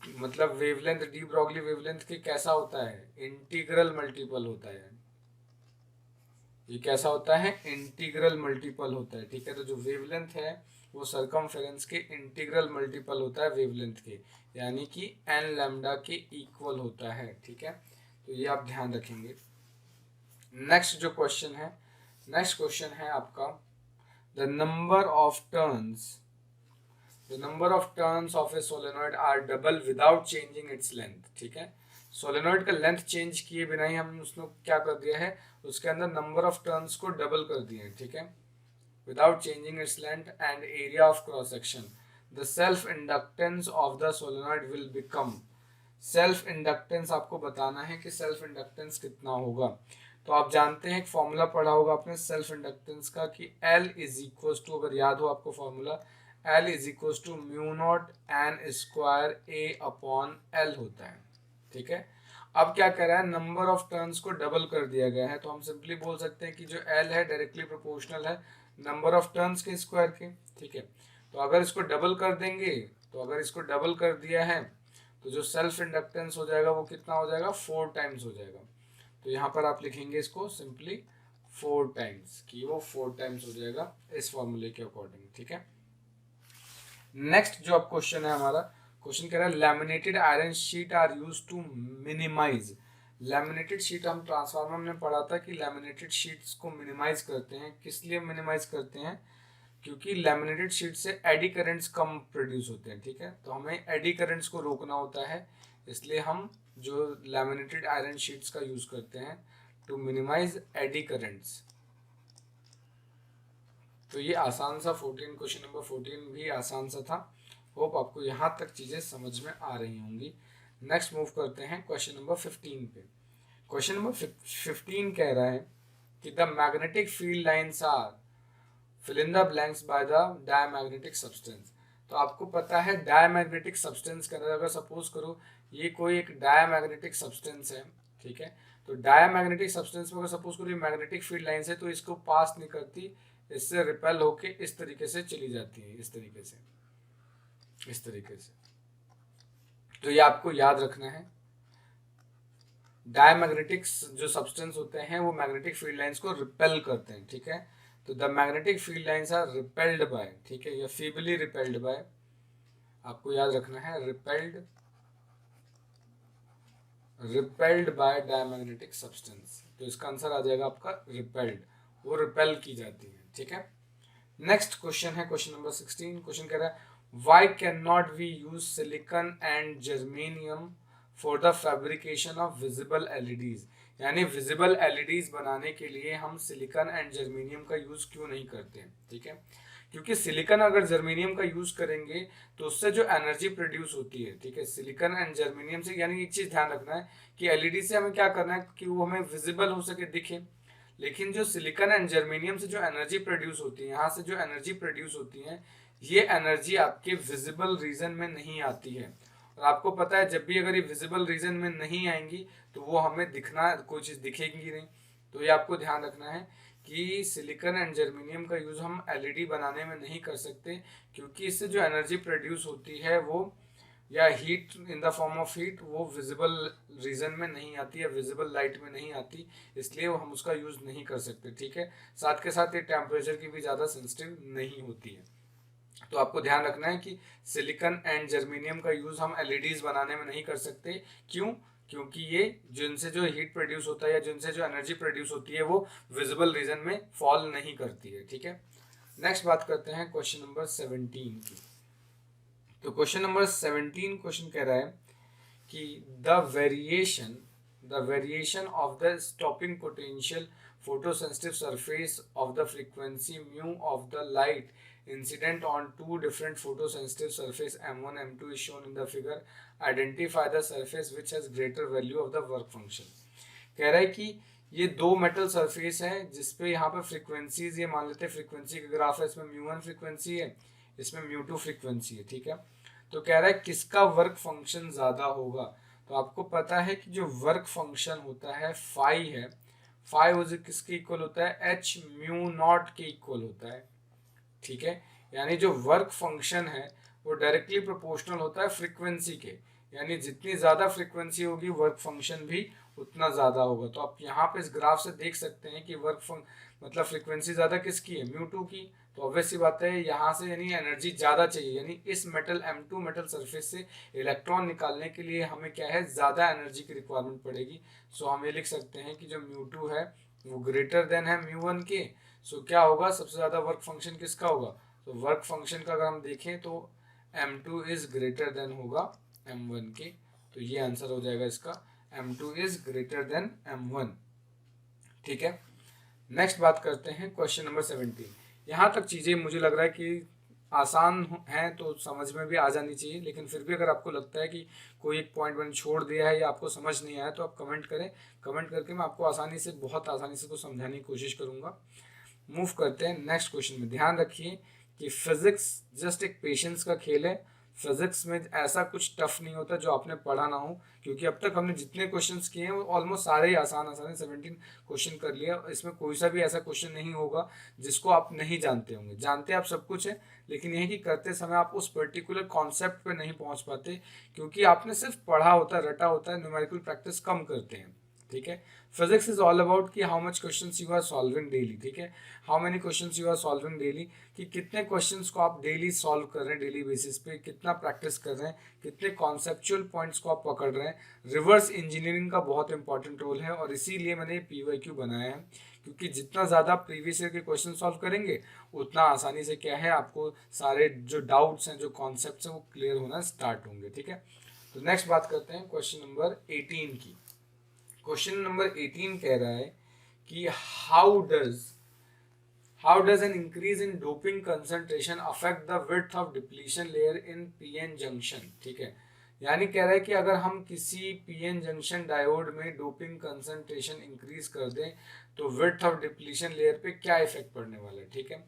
मतलब वेवलेंथ, डी ब्रॉगली वेवलेंथ के कैसा होता है, इंटीग्रल मल्टीपल होता है। ये कैसा होता है, इंटीग्रल मल्टीपल होता है। ठीक है, तो जो वेवलेंथ है वो सर्कमफेरेंस के इंटीग्रल मल्टीपल होता है वेवलेंथ के, यानी कि एन लैम्डा के इक्वल होता है। ठीक है, तो ये आप ध्यान रखेंगे। नेक्स्ट जो क्वेश्चन है, नेक्स्ट क्वेश्चन है आपका the number of turns, the number of turns of a solenoid are double without changing its length. ठीक है, सोलेनॉइड का लेंथ चेंज किए बिना ही हम उसने क्या कर दिया है, उसके अंदर नंबर ऑफ टर्न्स को डबल कर दिए हैं। ठीक है, without changing its length and area of cross section, the self inductance of the solenoid will become. Self inductance आपको बताना है कि सेल्फ इंडक्टेंस कितना होगा। तो आप जानते हैं एक फॉर्मूला पढ़ा होगा आपने सेल्फ इंडक्टेंस का कि L इज इक्वल टू, अगर याद हो आपको formula, L is equal to mu naught N square A upon L होता है, ठीक है। अब क्या कर रहा है, नंबर ऑफ टर्न्स को डबल कर दिया गया है, तो हम सिंपली बोल सकते हैं कि जो L है डायरेक्टली प्रोपोर्शनल है नंबर ऑफ टर्न्स के स्क्वायर के, ठीक है। तो अगर इसको डबल कर देंगे, तो अगर इसको डबल कर दिया है तो जो सेल्फ इंडक्टेंस हो जाएगा वो कितना हो जाएगा, 4 टाइम्स हो जाएगा। तो यहाँ पर आप लिखेंगे इसको सिंपली 4 टाइम्स, कि वो 4 टाइम्स हो जाएगा इस फॉर्मूले के अकॉर्डिंग, ठीक है। नेक्स्ट जो अब क्वेश्चन है हमारा, क्वेश्चन कह रहा है laminated iron sheet are use to minimize. Laminated sheet हम ट्रांसफार्मर में पढ़ा था कि लैमिनेटेड शीट्स को मिनिमाइज करते हैं, किस लिए मिनिमाइज करते हैं, क्योंकि लैमिनेटेड शीट से एडी करंट्स कम प्रोड्यूस होते हैं, ठीक है। तो हमें एडी करंट्स को रोकना होता है, इसलिए हम जो लैमिनेटेड आयरन शीट्स का यूज करते हैं टू मिनिमाइज एडी करंट्स। तो ये आसान सा 14 क्वेश्चन नंबर 14 भी आसान सा था। होप आपको यहाँ तक चीज़ें समझ में आ रही होंगी। नेक्स्ट मूव करते हैं क्वेश्चन नंबर 15 पे। क्वेश्चन नंबर 15 कह रहा है कि the magnetic field lines are fill in the blanks by the diamagnetic substance. तो आपको पता है डायमैग्नेटिक सब्सटेंस के अंदर, अगर सपोज करो ये कोई एक डायमैग्नेटिक सब्सटेंस है, ठीक है। तो डायमैग्नेटिक सब्सटेंस में अगर सपोज करो ये मैग्नेटिक फील्ड लाइंस है, तो इसको पास नहीं करती, इससे रिपेल होके इस तरीके से चली जाती है, इस तरीके से, इस तरीके से। तो ये आपको याद रखना है, डायमैग्नेटिक जो सब्सटेंस होते हैं वो मैग्नेटिक फील्ड लाइंस को रिपेल करते हैं, ठीक है। तो the magnetic field lines are repelled by, ठीक है, या फीबली रिपेल्ड बाय, आपको याद रखना है repelled, repelled by diamagnetic substance. तो इसका आंसर आ जाएगा आपका रिपेल्ड, वो रिपेल की जाती है, ठीक है। नेक्स्ट क्वेश्चन है क्वेश्चन नंबर 16। क्वेश्चन कह रहा है why can not we use silicon and germanium for the fabrication of visible LEDs. यानी विजिबल एलईडीज बनाने के लिए हम सिलिकॉन एंड जर्मेनियम का यूज क्यों नहीं करते हैं, ठीक है। क्योंकि सिलिकॉन अगर जर्मेनियम का यूज करेंगे तो उससे जो एनर्जी प्रोड्यूस होती है, ठीक है, सिलिकॉन एंड जर्मेनियम से, यानी एक चीज ध्यान रखना है कि एलईडी से हमें क्या करना है कि वो हमें विजिबल हो सके, दिखे। लेकिन जो सिलिकॉन एंड जर्मेनियम से जो एनर्जी प्रोड्यूस होती है, यहाँ से जो एनर्जी प्रोड्यूस होती है, ये एनर्जी आपके विजिबल रीजन में नहीं आती है। और आपको पता है जब भी अगर ये विजिबल रीजन में नहीं आएंगी तो वो हमें दिखना, कोई चीज़ दिखेगी नहीं। तो ये आपको ध्यान रखना है कि सिलिकॉन एंड जर्मेनियम का यूज़ हम एलईडी बनाने में नहीं कर सकते, क्योंकि इससे जो एनर्जी प्रोड्यूस होती है वो, या heat in the form of heat, वो विजिबल रीजन में नहीं आती है, विजिबल लाइट में नहीं आती, इसलिए वो हम उसका यूज़ नहीं कर सकते, ठीक है। साथ के साथ ये टेम्परेचर की भी ज़्यादा सेंसिटिव नहीं होती है। तो आपको ध्यान रखना है कि सिलिकॉन एंड जर्मेनियम का यूज़ हम एलईडीज बनाने में नहीं कर सकते। क्यों? क्योंकि ये जिनसे जो हीट प्रोड्यूस होता है या जिनसे जो एनर्जी प्रोड्यूस होती है वो विजिबल रीजन में फॉल नहीं करती है, ठीक है। नेक्स्ट बात करते हैं क्वेश्चन नंबर 17 की। तो क्वेश्चन नंबर 17 क्वेश्चन कह रहा है कि the variation of the stopping potential photosensitive surface of the frequency mu of the light incident on two different photosensitive surface m1 m2 is shown in the figure. Identify the surface which has greater value of the work function. कह रहा है कि ये दो metal surface है जिसपे यहाँ पे फ्रीक्वेंसीज, ये मान लेते हैं फ्रीक्वेंसी का ग्राफ है, इसमें म्यू1 फ्रीक्वेंसी है, इसमें म्यू2 फ्रीक्वेंसी है, ठीक है। तो कह रहा है किसका वर्क फंक्शन ज्यादा होगा। तो आपको पता है कि जो वर्क फंक्शन होता है फाई है, फाई किसके इक्वल होता है, एच म्यू नॉट के इक्वल होता है, ठीक है। यानी जो वर्क फंक्शन है वो डायरेक्टली प्रोपोर्शनल होता है फ्रीक्वेंसी के, यानी जितनी ज़्यादा फ्रीक्वेंसी होगी वर्क फंक्शन भी उतना ज़्यादा होगा। तो आप यहाँ पे इस ग्राफ से देख सकते हैं कि मतलब फ्रीक्वेंसी ज़्यादा किसकी है, म्यू2 की। तो ऑब्वियस सी बात है यहाँ से यानी एनर्जी ज़्यादा चाहिए, यानी इस मेटल m2 मेटल सरफेस से इलेक्ट्रॉन निकालने के लिए हमें क्या है, ज़्यादा एनर्जी की रिक्वायरमेंट पड़ेगी। सो हम ये लिख सकते हैं कि जो म्यू2 है वो ग्रेटर देन है म्यू1 के। सो क्या होगा, सबसे ज़्यादा वर्क फंक्शन किसका होगा। तो वर्क फंक्शन का अगर हम देखें तो m2 इज ग्रेटर देन होगा m1 के। तो ये आंसर हो जाएगा इसका, m2 is greater than m1, ठीक है। नेक्स्ट बात करते हैं क्वेश्चन नंबर 17। यहाँ तक चीज़ें मुझे लग रहा है कि आसान हैं तो समझ में भी आ जानी चाहिए, लेकिन फिर भी अगर आपको लगता है कि कोई एक पॉइंट मैंने छोड़ दिया है या आपको समझ नहीं आया तो आप कमेंट करें, कमेंट करके मैं आपको आसानी से, बहुत आसानी से को समझाने की कोशिश करूँगा। मूव करते हैं नेक्स्ट क्वेश्चन में। ध्यान रखिए कि फिजिक्स जस्ट एक पेशेंस का खेल है। फिजिक्स में ऐसा कुछ टफ नहीं होता जो आपने पढ़ा ना हो, क्योंकि अब तक हमने जितने क्वेश्चंस किए हैं वो ऑलमोस्ट सारे ही आसान आसान है। 17 क्वेश्चन कर लिया, इसमें कोई सा भी ऐसा क्वेश्चन नहीं होगा जिसको आप नहीं जानते होंगे। जानते आप सब कुछ है, लेकिन यही कि करते समय आप उस पर्टिकुलर कॉन्सेप्ट पे नहीं पहुंच पाते, क्योंकि आपने सिर्फ पढ़ा होता है, रटा होता है, न्यूमेरिकल प्रैक्टिस कम करते हैं। ठीक है, फिजिक्स इज ऑल अबाउट कि how much questions you are solving daily. ठीक है, how many questions you are solving daily, कि कितने क्वेश्चंस को आप डेली सॉल्व कर रहे हैं, डेली बेसिस पे कितना प्रैक्टिस कर रहे हैं, कितने कॉन्सेप्चुअल पॉइंट्स को आप पकड़ रहे हैं। रिवर्स इंजीनियरिंग का बहुत इंपॉर्टेंट रोल है, और इसीलिए मैंने PYQ बनाया है, क्योंकि जितना ज़्यादा प्रीवियस ईयर के क्वेश्चन सॉल्व करेंगे उतना आसानी से क्या है, आपको सारे जो डाउट्स हैं, जो कॉन्सेप्ट्स हैं, वो क्लियर होना स्टार्ट होंगे। ठीक है, तो नेक्स्ट बात करते हैं क्वेश्चन नंबर 18 की। क्वेश्चन नंबर 18 कह रहा है कि how does an increase in doping concentration affect the width of depletion layer in PN junction। ठीक है, यानी कह रहा है कि अगर हम किसी PN जंक्शन डायोड में डोपिंग कंसंट्रेशन इंक्रीज कर दें तो विड्थ ऑफ डिप्लीशन लेयर पे क्या इफेक्ट पड़ने वाला है। ठीक है,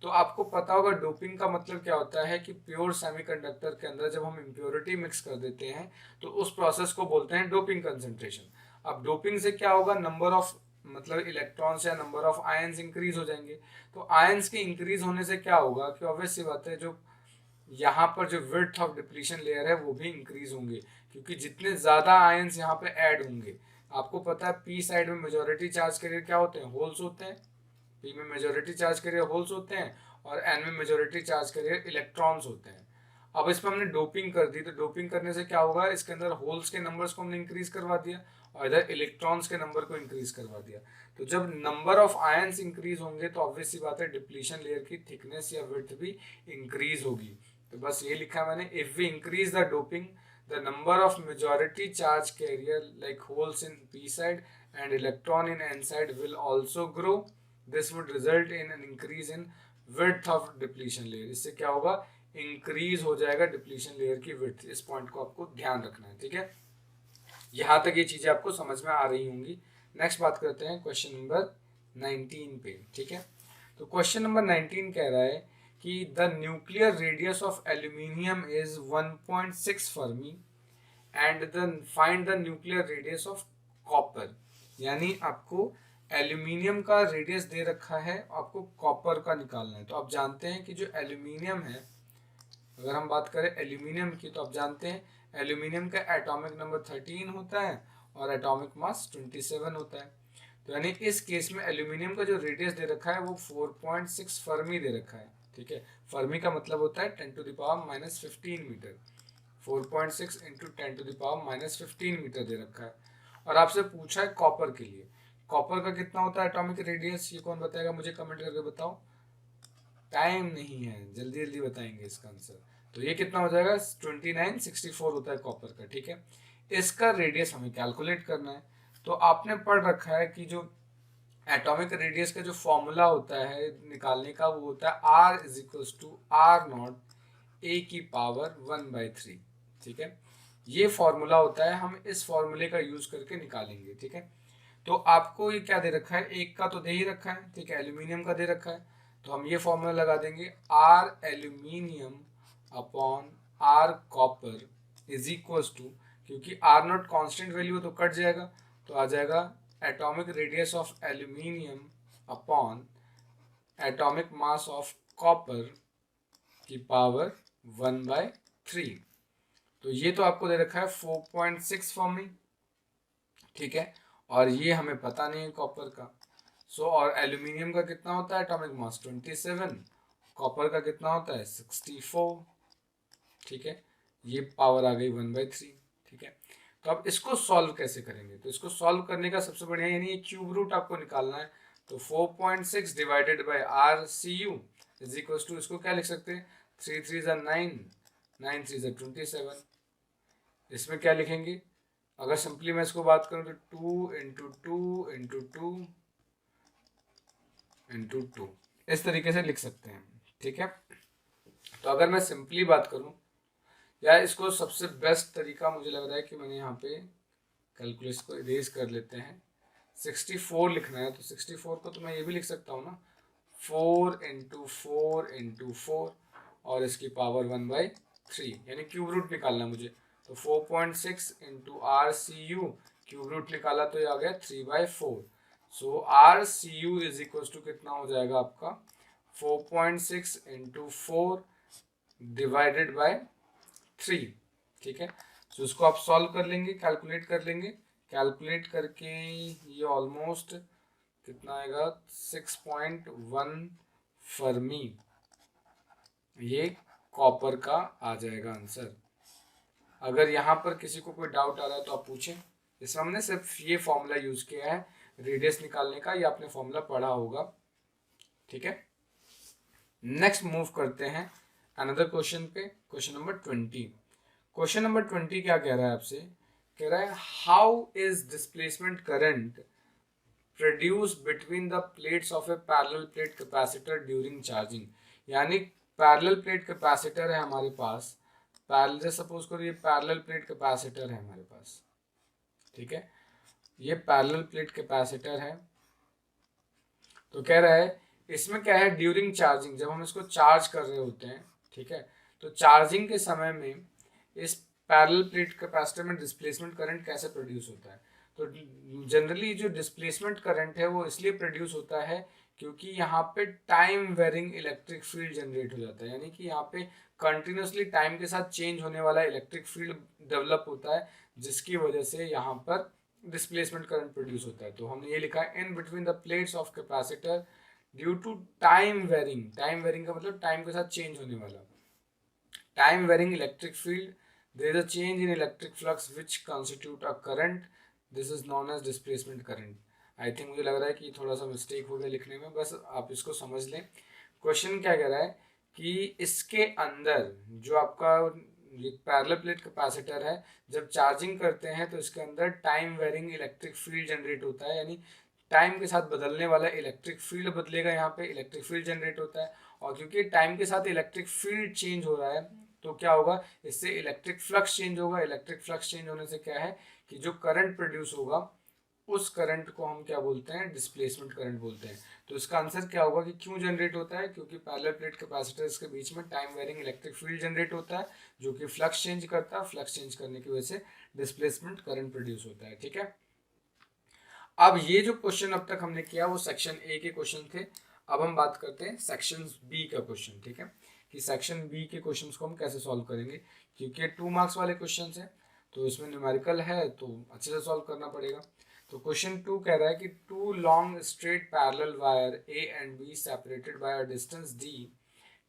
तो आपको पता होगा डोपिंग का मतलब क्या होता है, कि प्योर सेमीकंडक्टर के अंदर जब हम इम्प्योरिटी मिक्स कर देते हैं तो उस प्रोसेस को बोलते हैं डोपिंग कंसंट्रेशन। अब डोपिंग से क्या होगा, नंबर ऑफ मतलब इलेक्ट्रॉन्स या नंबर ऑफ आयंस इंक्रीज हो जाएंगे। तो आयंस के इंक्रीज होने से क्या होगा, कि ऑब्वियस सी बात है, जो यहाँ पर जो विड्थ ऑफ डिप्लीशन लेयर है वो भी इंक्रीज होंगे, क्योंकि जितने ज्यादा आयंस यहाँ पे ऐड होंगे, आपको पता है पी साइड में मेजोरिटी चार्ज कैरियर क्या होते हैं, होल्स होते हैं। पी में मेजोरिटी चार्ज कैरियर होल्स होते हैं, और एन में मेजोरिटी चार्ज कैरियर इलेक्ट्रॉन्स होते हैं। अब इसमें हमने डोपिंग कर दी, तो डोपिंग करने से क्या होगा, इसके अंदर होल्स के नंबर्स को हमने इंक्रीज करवा दिया, और इधर इलेक्ट्रॉन्स के नंबर को इंक्रीज करवा दिया। तो जब नंबर ऑफ आयंस इंक्रीज होंगे तो ऑब्वियस सी बात है डिप्लीशन लेयर की थिकनेस या विड्थ भी इंक्रीज होगी। तो बस ये लिखा मैंने, if we increase the doping the number of majority charge carrier like holes in P side and electron in N side will also grow, this would result in an increase in width of depletion layer. इससे क्या होगा, increase हो जाएगा depletion layer की width. इस point को आपको ध्यान रखना है। ठीक है, यहां तक ये चीजें आपको समझ में आ रही होंगी। नेक्स्ट बात करते हैं क्वेश्चन नंबर 19 पे। ठीक है, तो क्वेश्चन नंबर 19 कह रहा है कि the nuclear radius of aluminium is 1.6 Fermi and the find the nuclear radius of copper. यानी आपको एल्यूमिनियम का रेडियस दे रखा है, आपको कॉपर का निकालना है। तो आप जानते हैं कि जो एल्यूमिनियम है, अगर हम बात करें एल्यूमिनियम की, तो आप जानते हैं एल्यूमिनियम का एटॉमिक नंबर 13 होता है और एटॉमिक मास 27 होता है। तो यानी इस केस में एल्यूमिनियम का जो रेडियस दे रखा है वो 4.6 फर्मी दे रखा है। ठीक है, फर्मी का मतलब होता है 10⁻⁻15 मीटर। 4.6 इंटू 10⁻⁻15 मीटर दे रखा है। और आपसे पूछा है कॉपर के लिए, कॉपर का कितना होता है एटॉमिक रेडियस, ये कौन बताएगा, मुझे कमेंट करके बताओ। टाइम नहीं है, जल्दी जल्दी बताएंगे इसका आंसर। तो ये कितना हो जाएगा, 2964 होता है कॉपर का। ठीक है, इसका रेडियस हमें कैलकुलेट करना है। तो आपने पढ़ रखा है कि जो एटॉमिक रेडियस का जो फॉर्मूला होता है निकालने का, वो होता है R is equals to R0 A की पावर 1/3। ठीक है, ये फॉर्मूला होता है, हम इस फॉर्मूले का यूज करके निकालेंगे। ठीक है, तो आपको ये क्या दे रखा है, एक का तो दे ही रखा है। ठीक है, एल्यूमिनियम का दे रखा है, तो हम ये फॉर्मूला लगा देंगे, R aluminium upon R copper is equals to, क्योंकि R0 कांस्टेंट वैल्यू है तो कट जाएगा, तो आ जाएगा atomic radius of aluminium upon atomic mass of copper की पावर 1/3। तो ये तो आपको दे रखा है 4.6 फॉर्मी। ठीक है, और ये हमें पता नहीं है कॉपर का। सो और एल्यूमिनियम का कितना होता है एटॉमिक मास 27, कॉपर का कितना होता है 64। ठीक है, ये पावर आ गई 1/3। ठीक है, तो अब इसको सॉल्व कैसे करेंगे, तो इसको सॉल्व करने का सबसे बढ़िया, यानी ये क्यूब रूट आपको निकालना है। तो 4.6 divided by RCU is equal to, इसको क्या लिख सकते हैं, 3 3 ज़ा 9, 9 3 ज़ा 27। इसमें क्या लिखेंगे, अगर सिंपली मैं इसको बात करूं तो 2 इंटू 2 इंटू 2 इंटू 2 इस तरीके से लिख सकते हैं। ठीक है, तो अगर मैं सिंपली बात करूं, या इसको सबसे बेस्ट तरीका मुझे लग रहा है कि मैंने यहाँ पे कैलकुलेशन को इरेज कर लेते हैं। 64 लिखना है, तो 64 को तो मैं ये भी लिख सकता हूँ ना, 4 और इसकी पावर 1/3, यानी क्यूब रूट निकालना मुझे। तो 4.6 into R C U, cube root निकाला तो ये आ गया 3/4। So R C U is equal to कितना हो जाएगा आपका 4.6 इंटू 4 डिवाइडेड बाय 3। ठीक है, तो इसको आप सॉल्व कर लेंगे, कैलकुलेट कर लेंगे। कैलकुलेट करके ये ऑलमोस्ट कितना आएगा 6.1 फर्मी, ये कॉपर का आ जाएगा आंसर। अगर यहाँ पर किसी को कोई डाउट आ रहा है तो आप पूछें। इसमें हमने सिर्फ ये फॉर्मूला यूज किया है रेडियस निकालने का, ये आपने फॉर्मूला पढ़ा होगा। ठीक है, नेक्स्ट मूव करते हैं अनदर क्वेश्चन पे, क्वेश्चन नंबर 20। क्वेश्चन नंबर 20 क्या कह रहा है आपसे, कह रहा है how is displacement current produce between the plates of A parallel plate capacitor during charging. यानी पैरेलल प्लेट कैपेसिटर है हमारे पास, पैरेलल सपोज करो ये पैरेलल प्लेट कैपेसिटर है हमारे पास। ठीक है, ये पैरेलल प्लेट कैपेसिटर है। तो कह रहा है इसमें क्या है, ड्यूरिंग चार्जिंग, जब हम इसको चार्ज कर रहे होते हैं, ठीक है, तो चार्जिंग के समय में इस पैरेलल प्लेट कैपेसिटर में डिस्प्लेसमेंट करंट कैसे प्रोड्यूस होता है। तो जनरली जो डिस्प्लेसमेंट करंट है वो इसलिए प्रोड्यूस होता है क्योंकि यहाँ पे time varying electric field generate हो जाता है, यानी कि यहाँ पे कंटिन्यूसली टाइम के साथ चेंज होने वाला इलेक्ट्रिक फील्ड डेवलप होता है, जिसकी वजह से यहाँ पर डिस्प्लेसमेंट करंट प्रोड्यूस होता है। तो हमने ये लिखा है in between the plates of capacitor due to time varying. Time varying का मतलब टाइम के साथ चेंज होने वाला, time varying electric field, there is a change in electric flux which constitute a current, this is known as displacement current। I think मुझे लग रहा है कि थोड़ा सा मिस्टेक हो गया लिखने में, बस आप इसको समझ लें। क्वेश्चन क्या कह रहा है कि इसके अंदर जो आपका पैरेलल प्लेट कैपेसिटर है, जब चार्जिंग करते हैं तो इसके अंदर time varying electric field generate होता है, यानी टाइम के साथ बदलने वाला इलेक्ट्रिक फील्ड बदलेगा, यहाँ पे इलेक्ट्रिक फील्ड जनरेट होता है। और क्योंकि टाइम के साथ इलेक्ट्रिक फील्ड चेंज हो रहा है तो क्या होगा, इससे इलेक्ट्रिक फ्लक्स चेंज होगा। इलेक्ट्रिक फ्लक्स चेंज होने से क्या है कि जो करंट प्रोड्यूस होगा उस करंट को हम क्या बोलते हैं, डिस्प्लेसमेंट करंट बोलते हैं। तो इसका आंसर क्या होगा कि क्यों जनरेट होता है, क्योंकि पैरेलल प्लेट कैपेसिटर्स के बीच में time varying electric field generate होता है जो कि फ्लक्स चेंज करता है, फ्लक्स चेंज करने की वजह से डिस्प्लेसमेंट करंट प्रोड्यूस होता है। ठीक है, अब ये जो क्वेश्चन अब तक हमने किया वो सेक्शन ए के क्वेश्चन थे। अब हम बात करते हैं सेक्शन बी का क्वेश्चन। ठीक है, कि सेक्शन बी के क्वेश्चंस को हम कैसे सॉल्व करेंगे, क्योंकि 2 मार्क्स वाले क्वेश्चंस हैं तो इसमें न्यूमेरिकल है तो अच्छे से सॉल्व करना पड़ेगा। तो क्वेश्चन 2 कह रहा है कि 2 long straight parallel wire A and B separated by a distance D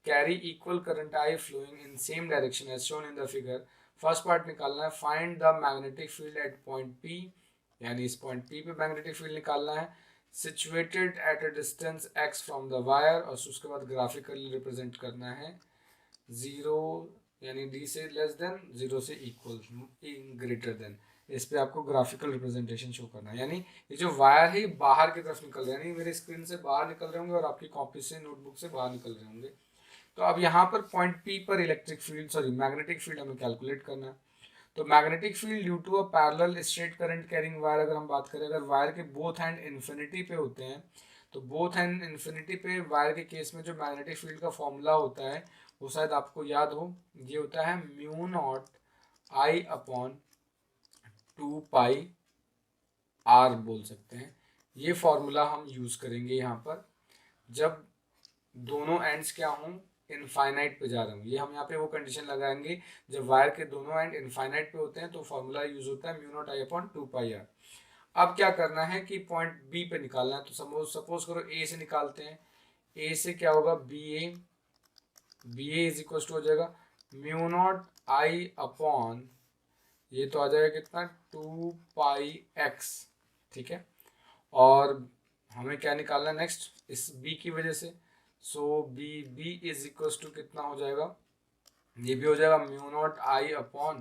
carry equal current I flowing in same direction as shown in the figure. First part निकालना है, find the magnetic field at point P, यानी इस point P पे magnetic field निकालना है, situated at a distance x from the wire, और उसके बाद ग्राफिकली रिप्रेजेंट करना है 0 यानी d से लेस देन, 0 से इक्वल, ग्रेटर देन। इस पे आपको ग्राफिकल रिप्रेजेंटेशन शो करना है, यानी ये जो वायर है बाहर की तरफ निकल रहे हैं, यानी मेरे स्क्रीन से बाहर निकल रहे होंगे और आपकी कॉपी से नोटबुक से बाहर निकल रहे होंगे। तो अब यहाँ पर पॉइंट पी पर electric field sorry magnetic field हमें कैलकुलेट करना है। तो magnetic field due to a parallel straight current carrying wire, अगर हम बात करें, अगर वायर के बोथ एंड इन्फिनिटी पे होते हैं, तो बोथ एंड इन्फिनिटी पे वायर के केस में जो मैग्नेटिक फील्ड का फॉर्मूला होता है वो शायद आपको याद हो, ये होता है mu naught I upon 2 pi R बोल सकते हैं। ये फॉर्मूला हम यूज करेंगे यहाँ पर जब दोनों एंड्स क्या हों, इनफाइनाइट पे जा रहे हूँ। ये हम यहाँ पे वो कंडीशन लगाएंगे जब वायर के दोनों एंड इनफाइनाइट पे होते हैं, तो फॉर्मूला यूज होता है mu naught I upon 2 pi R. अब क्या करना है कि पॉइंट बी पे निकालना है, तो सपोज करो ए से निकालते हैं। ए से क्या होगा, B A is equal to हो जाएगा म्यू नॉट आई अपॉन, ये तो आ जाएगा कितना 2 पाई एक्स। ठीक है, और हमें क्या निकालना है नेक्स्ट, इस बी की वजह से, सो बी इज इक्वल टू कितना हो जाएगा, ये भी हो जाएगा म्यू नॉट आई अपॉन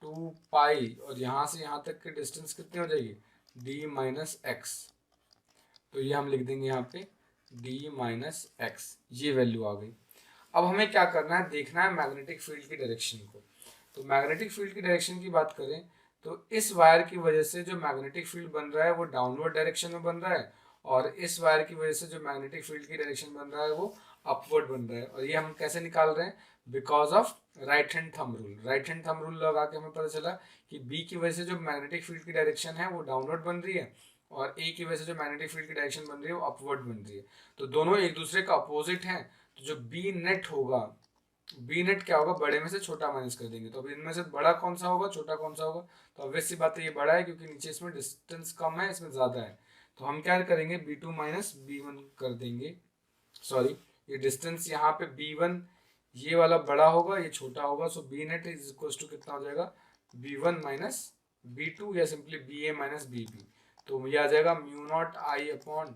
2 पाई, और यहाँ से यहाँ तक की डिस्टेंस कितनी हो जाएगी, d माइनस एक्स। तो ये हम लिख देंगे यहाँ पे d माइनस एक्स, ये वैल्यू आ गई। अब हमें क्या करना है, देखना है मैग्नेटिक फील्ड की डायरेक्शन को। तो मैग्नेटिक फील्ड की डायरेक्शन की बात करें तो इस वायर की वजह से जो मैग्नेटिक फील्ड बन रहा है वो डाउनवर्ड डायरेक्शन में बन रहा है, और इस वायर की वजह से जो मैग्नेटिक फील्ड की डायरेक्शन बन रहा है वो अपवर्ड बन रहा है। और ये हम कैसे निकाल रहे हैं? Because of right hand thumb rule. Right hand thumb rule लगा के हमें पता चला कि बी की वजह से जो मैग्नेटिक फील्ड की डायरेक्शन है वो डाउनवर्ड बन रही है और ए की वजह से जो मैग्नेटिक फील्ड की डायरेक्शन बन रही है वो अपवर्ड बन रही है। तो दोनों एक दूसरे का अपोजिट है, तो जो बी नेट होगा, बी नेट क्या होगा? बड़े में से छोटा माइनस कर देंगे। तो अब इनमें से बड़ा कौन सा होगा, छोटा कौन सा होगा? तो ऑब्वियस सी बात है ये बड़ा है, क्योंकि नीचे इसमें डिस्टेंस कम है, इसमें ज्यादा है। तो हम क्या करेंगे? b2 माइनस b1 कर देंगे। सॉरी, ये डिस्टेंस यहाँ पे b1 ये वाला बड़ा होगा, ये छोटा होगा। So B net is equal to कितना हो जाएगा? b1 माइनस b2 या सिंपली ba माइनस bb। तो ये आ जाएगा mu naught I upon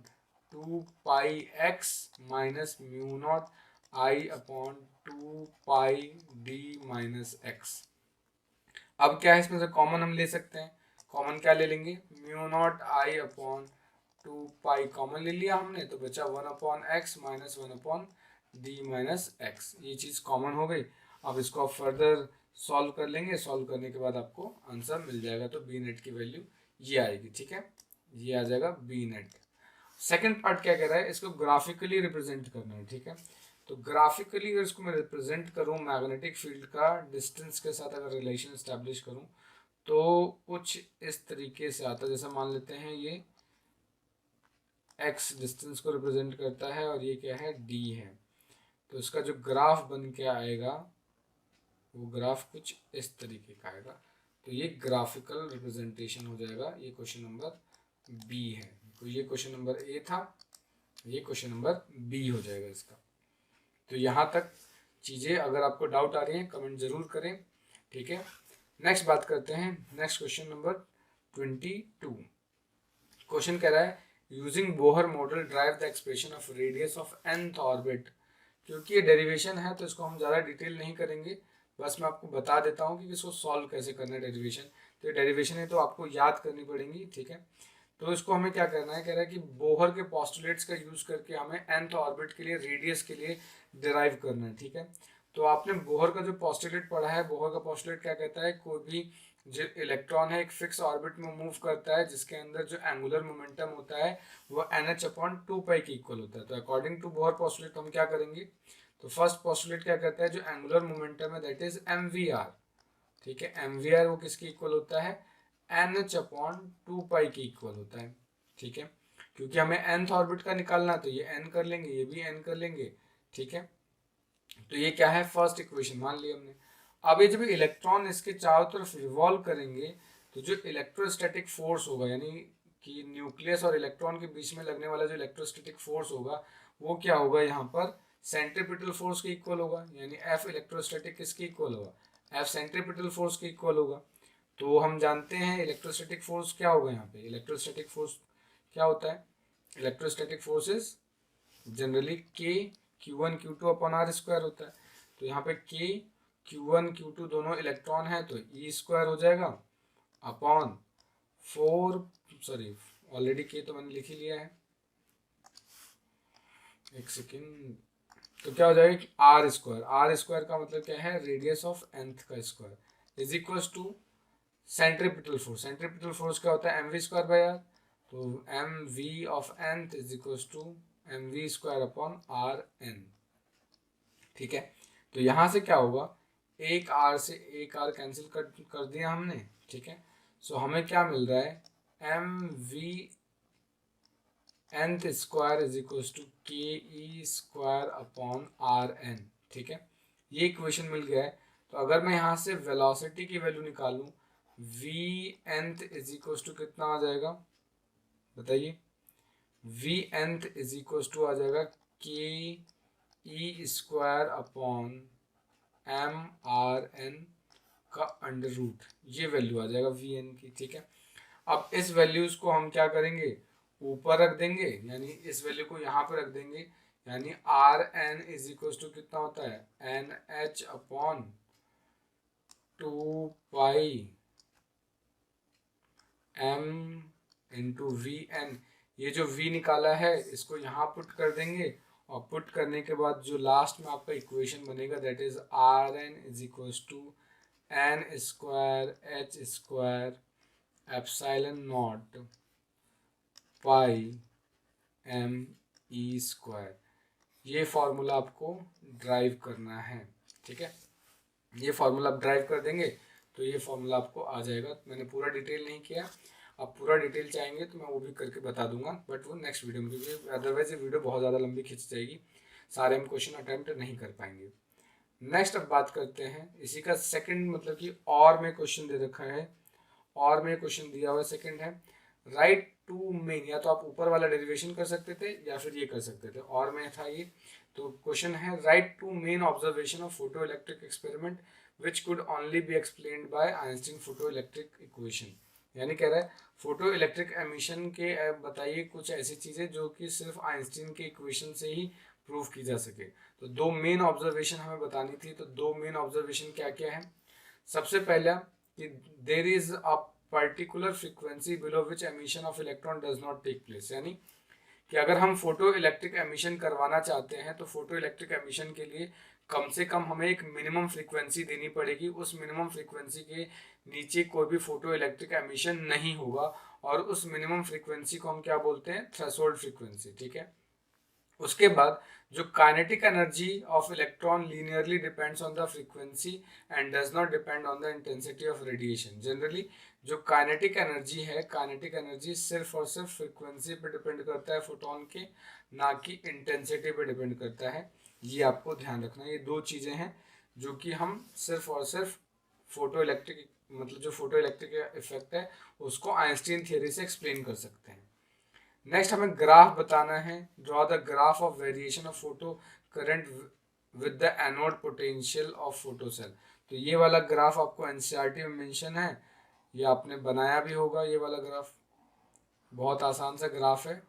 2 pi x minus mu naught I upon 2 pi d minus x। अब क्या है, इसमें से कॉमन हम ले सकते हैं। कॉमन क्या ले लेंगे? Mu naught I upon 2 pi common ले लिया हमने, तो बचा 1 upon x minus 1 upon D minus x. ये चीज़ कॉमन हो गई। अब इसको आप फर्दर सॉल्व कर लेंगे। सॉल्व करने के बाद आपको आंसर मिल जाएगा। तो बी नेट की वैल्यू ये आएगी। ठीक है, ये आ जाएगा बी नेट। सेकेंड पार्ट क्या कह रहा है? इसको ग्राफिकली रिप्रेजेंट करना है। ठीक है, तो ग्राफिकली अगर इसको मैं रिप्रेजेंट करूँ मैग्नेटिक फील्ड का डिस्टेंस के साथ अगर रिलेशन इस्टेब्लिश करूँ तो कुछ इस तरीके से आता है। जैसे मान लेते हैं ये x डिस्टेंस को रिप्रेजेंट करता है और ये क्या है? d है। तो इसका जो ग्राफ बन के आएगा वो ग्राफ कुछ इस तरीके का आएगा। तो ये ग्राफिकल रिप्रेजेंटेशन हो जाएगा। ये क्वेश्चन नंबर बी है। तो ये क्वेश्चन नंबर ए था, ये क्वेश्चन नंबर बी हो जाएगा इसका। तो यहाँ तक चीज़ें, अगर आपको डाउट आ रही हैं कमेंट जरूर करें। ठीक है, नेक्स्ट बात करते हैं। Next question number 22। क्वेश्चन कह रहा है using Bohr model drive the expression of radius of nth orbit. क्योंकि ये डेरिवेशन है तो इसको हम ज़्यादा डिटेल नहीं करेंगे, बस मैं आपको बता देता हूँ कि इसको सॉल्व कैसे करना है डेरिवेशन। तो ये डेरिवेशन है तो आपको याद करनी पड़ेगी। ठीक है, तो इसको हमें क्या करना है? कह रहा है कि बोहर के पोस्टुलेट्स का यूज करके हमें nth ऑर्बिट के लिए रेडियस के लिए डिराइव करना है। ठीक है, तो आपने बोहर का जो पोस्टुलेट पढ़ा है, बोहर का पोस्टुलेट क्या कहता है? कोई भी जो इलेक्ट्रॉन है एक फिक्स ऑर्बिट में मूव करता है जिसके अंदर जो एंगुलर मोमेंटम होता है वो NH अपॉन 2 पाई के इक्वल होता है। तो अकॉर्डिंग टू बोहर पोस्टुलेट हम क्या करेंगे? तो फर्स्ट पोस्टुलेट क्या कहता है? जो एंगुलर मोमेंटम है दैट इज mvr। ठीक है, mvr वो किसके इक्वल होता है? NH अपॉन 2 पाई के इक्वल होता है। ठीक है, क्योंकि हमें nth ऑर्बिट का निकालना है तो ये n कर लेंगे, ये भी n कर लेंगे। ठीक है, तो ये क्या है? फर्स्ट इक्वेशन मान ली हमने। अब ये जब इलेक्ट्रॉन इसके चारों तरफ रिवॉल्व करेंगे तो जो इलेक्ट्रोस्टैटिक फोर्स होगा, यानी कि न्यूक्लियस और इलेक्ट्रॉन के बीच में लगने वाला जो इलेक्ट्रोस्टैटिक फोर्स होगा वो क्या होगा? यहाँ पर सेंट्रीपिटल फोर्स के इक्वल होगा। यानी एफ इलेक्ट्रोस्टैटिक किसके इक्वल होगा? एफ सेंट्रीपिटल फोर्स के इक्वल होगा। तो हम जानते हैं इलेक्ट्रोस्टैटिक फोर्स क्या होगा यहाँ पे? इलेक्ट्रोस्टैटिक फोर्स क्या होता है? इलेक्ट्रोस्टैटिक फोर्स इज जनरली के Q1 Q2 upon are square होता है। तो यहाँ पे के Q1 Q2 दोनों इलेक्ट्रॉन है तो ई स्क्वायर हो जाएगा अपॉन 4, सॉरी ऑलरेडी के तो मैंने लिख ही लिया है, एक सेकेंड। तो क्या हो जाएगा? R square. आर स्क्वायर का मतलब क्या है? रेडियस ऑफ nth का square is equal to centripetal force. Centripetal force क्या होता है? mv square by R. तो mv of nth is equal to mv square upon R N. ठीक है, तो यहाँ से क्या होगा? एक आर से एक आर कैंसिल कर दिया हमने। ठीक है, सो हमें क्या मिल रहा है? mv nth square is equal to K E square upon R N. ठीक है, ये इक्वेशन मिल गया है। तो अगर मैं यहाँ से वेलोसिटी की वैल्यू निकालूं, V nth is equal to कितना आ जाएगा? बताइए। V nth is equal to आ जाएगा K E square upon M R N का अंडर रूट। ये वैल्यू आ जाएगा वी एन की। ठीक है, अब इस वैल्यूज को हम क्या करेंगे? ऊपर रख देंगे, यानी इस वैल्यू को यहाँ पर रख देंगे। यानी R N is equal to कितना होता है? N H upon 2 pi M into V N. ये जो v निकाला है इसको यहाँ पुट कर देंगे और पुट करने के बाद जो लास्ट में आपका इक्वेशन बनेगा that is R N is equal to N square H square epsilon naught pi me²। ये फॉर्मूला आपको ड्राइव करना है, ठीक है। ये फॉर्मूला आप ड्राइव कर देंगे तो ये फॉर्मूला आपको आ जाएगा। मैंने पूरा डिटेल नहीं किया, आप पूरा डिटेल चाहेंगे तो मैं वो भी करके बता दूंगा, बट वो नेक्स्ट वीडियो में, क्योंकि अदरवाइज ये वीडियो बहुत ज़्यादा लंबी खिंच जाएगी, सारे हम क्वेश्चन अटेम्प्ट नहीं कर पाएंगे। नेक्स्ट अब बात करते हैं इसी का सेकंड, मतलब कि और में क्वेश्चन दे रखा है, और में क्वेश्चन दिया हुआ सेकंड है राइट टू मेन। या तो आप ऊपर वाला डेरिवेशन कर सकते थे या फिर ये कर सकते थे, और में था ये। तो क्वेश्चन है write two main observation of photoelectric experiment which could only be explained by Einstein photoelectric equation. यानी कह रहा है फोटो इलेक्ट्रिक एमिशन के बताइए कुछ ऐसी चीज़ें जो कि सिर्फ आइंस्टीन के इक्वेशन से ही प्रूव की जा सके। तो दो मेन ऑब्जर्वेशन हमें बतानी थी, तो दो मेन ऑब्जर्वेशन क्या क्या है। सबसे पहला कि there is a particular frequency below which emission of electron does not take place. यानी कि अगर हम फोटो इलेक्ट्रिक एमिशन करवाना चाहते हैं तो फोटो इलेक्ट्रिक एमिशन के लिए कम से कम हमें एक मिनिमम फ्रीक्वेंसी देनी पड़ेगी। उस मिनिमम फ्रीक्वेंसी के नीचे कोई भी फोटो इलेक्ट्रिक एमिशन नहीं होगा, और उस मिनिमम फ्रीक्वेंसी को हम क्या बोलते हैं, थ्रेशोल्ड फ्रीक्वेंसी, ठीक है। उसके बाद जो kinetic energy of electron linearly depends on the frequency and does not depend on the intensity of radiation. Generally जो काइनेटिक एनर्जी है, काइनेटिक एनर्जी सिर्फ और सिर्फ फ्रीक्वेंसी पे डिपेंड करता है फोटोन के, ना कि इंटेंसिटी पे डिपेंड करता है। ये आपको ध्यान रखना है। ये दो चीज़ें हैं जो कि हम सिर्फ और सिर्फ फोटो इलेक्ट्रिक, मतलब जो फोटो इलेक्ट्रिक इफेक्ट है उसको आइंस्टीन थियरी से एक्सप्लेन कर सकते हैं। नेक्स्ट हमें ग्राफ बताना है, draw the graph of variation of photocurrent with the anode potential of photocell. तो ये वाला ग्राफ आपको एनसीईआरटी में मेंशन है, ये आपने बनाया भी होगा। ये वाला ग्राफ बहुत आसान सा ग्राफ है,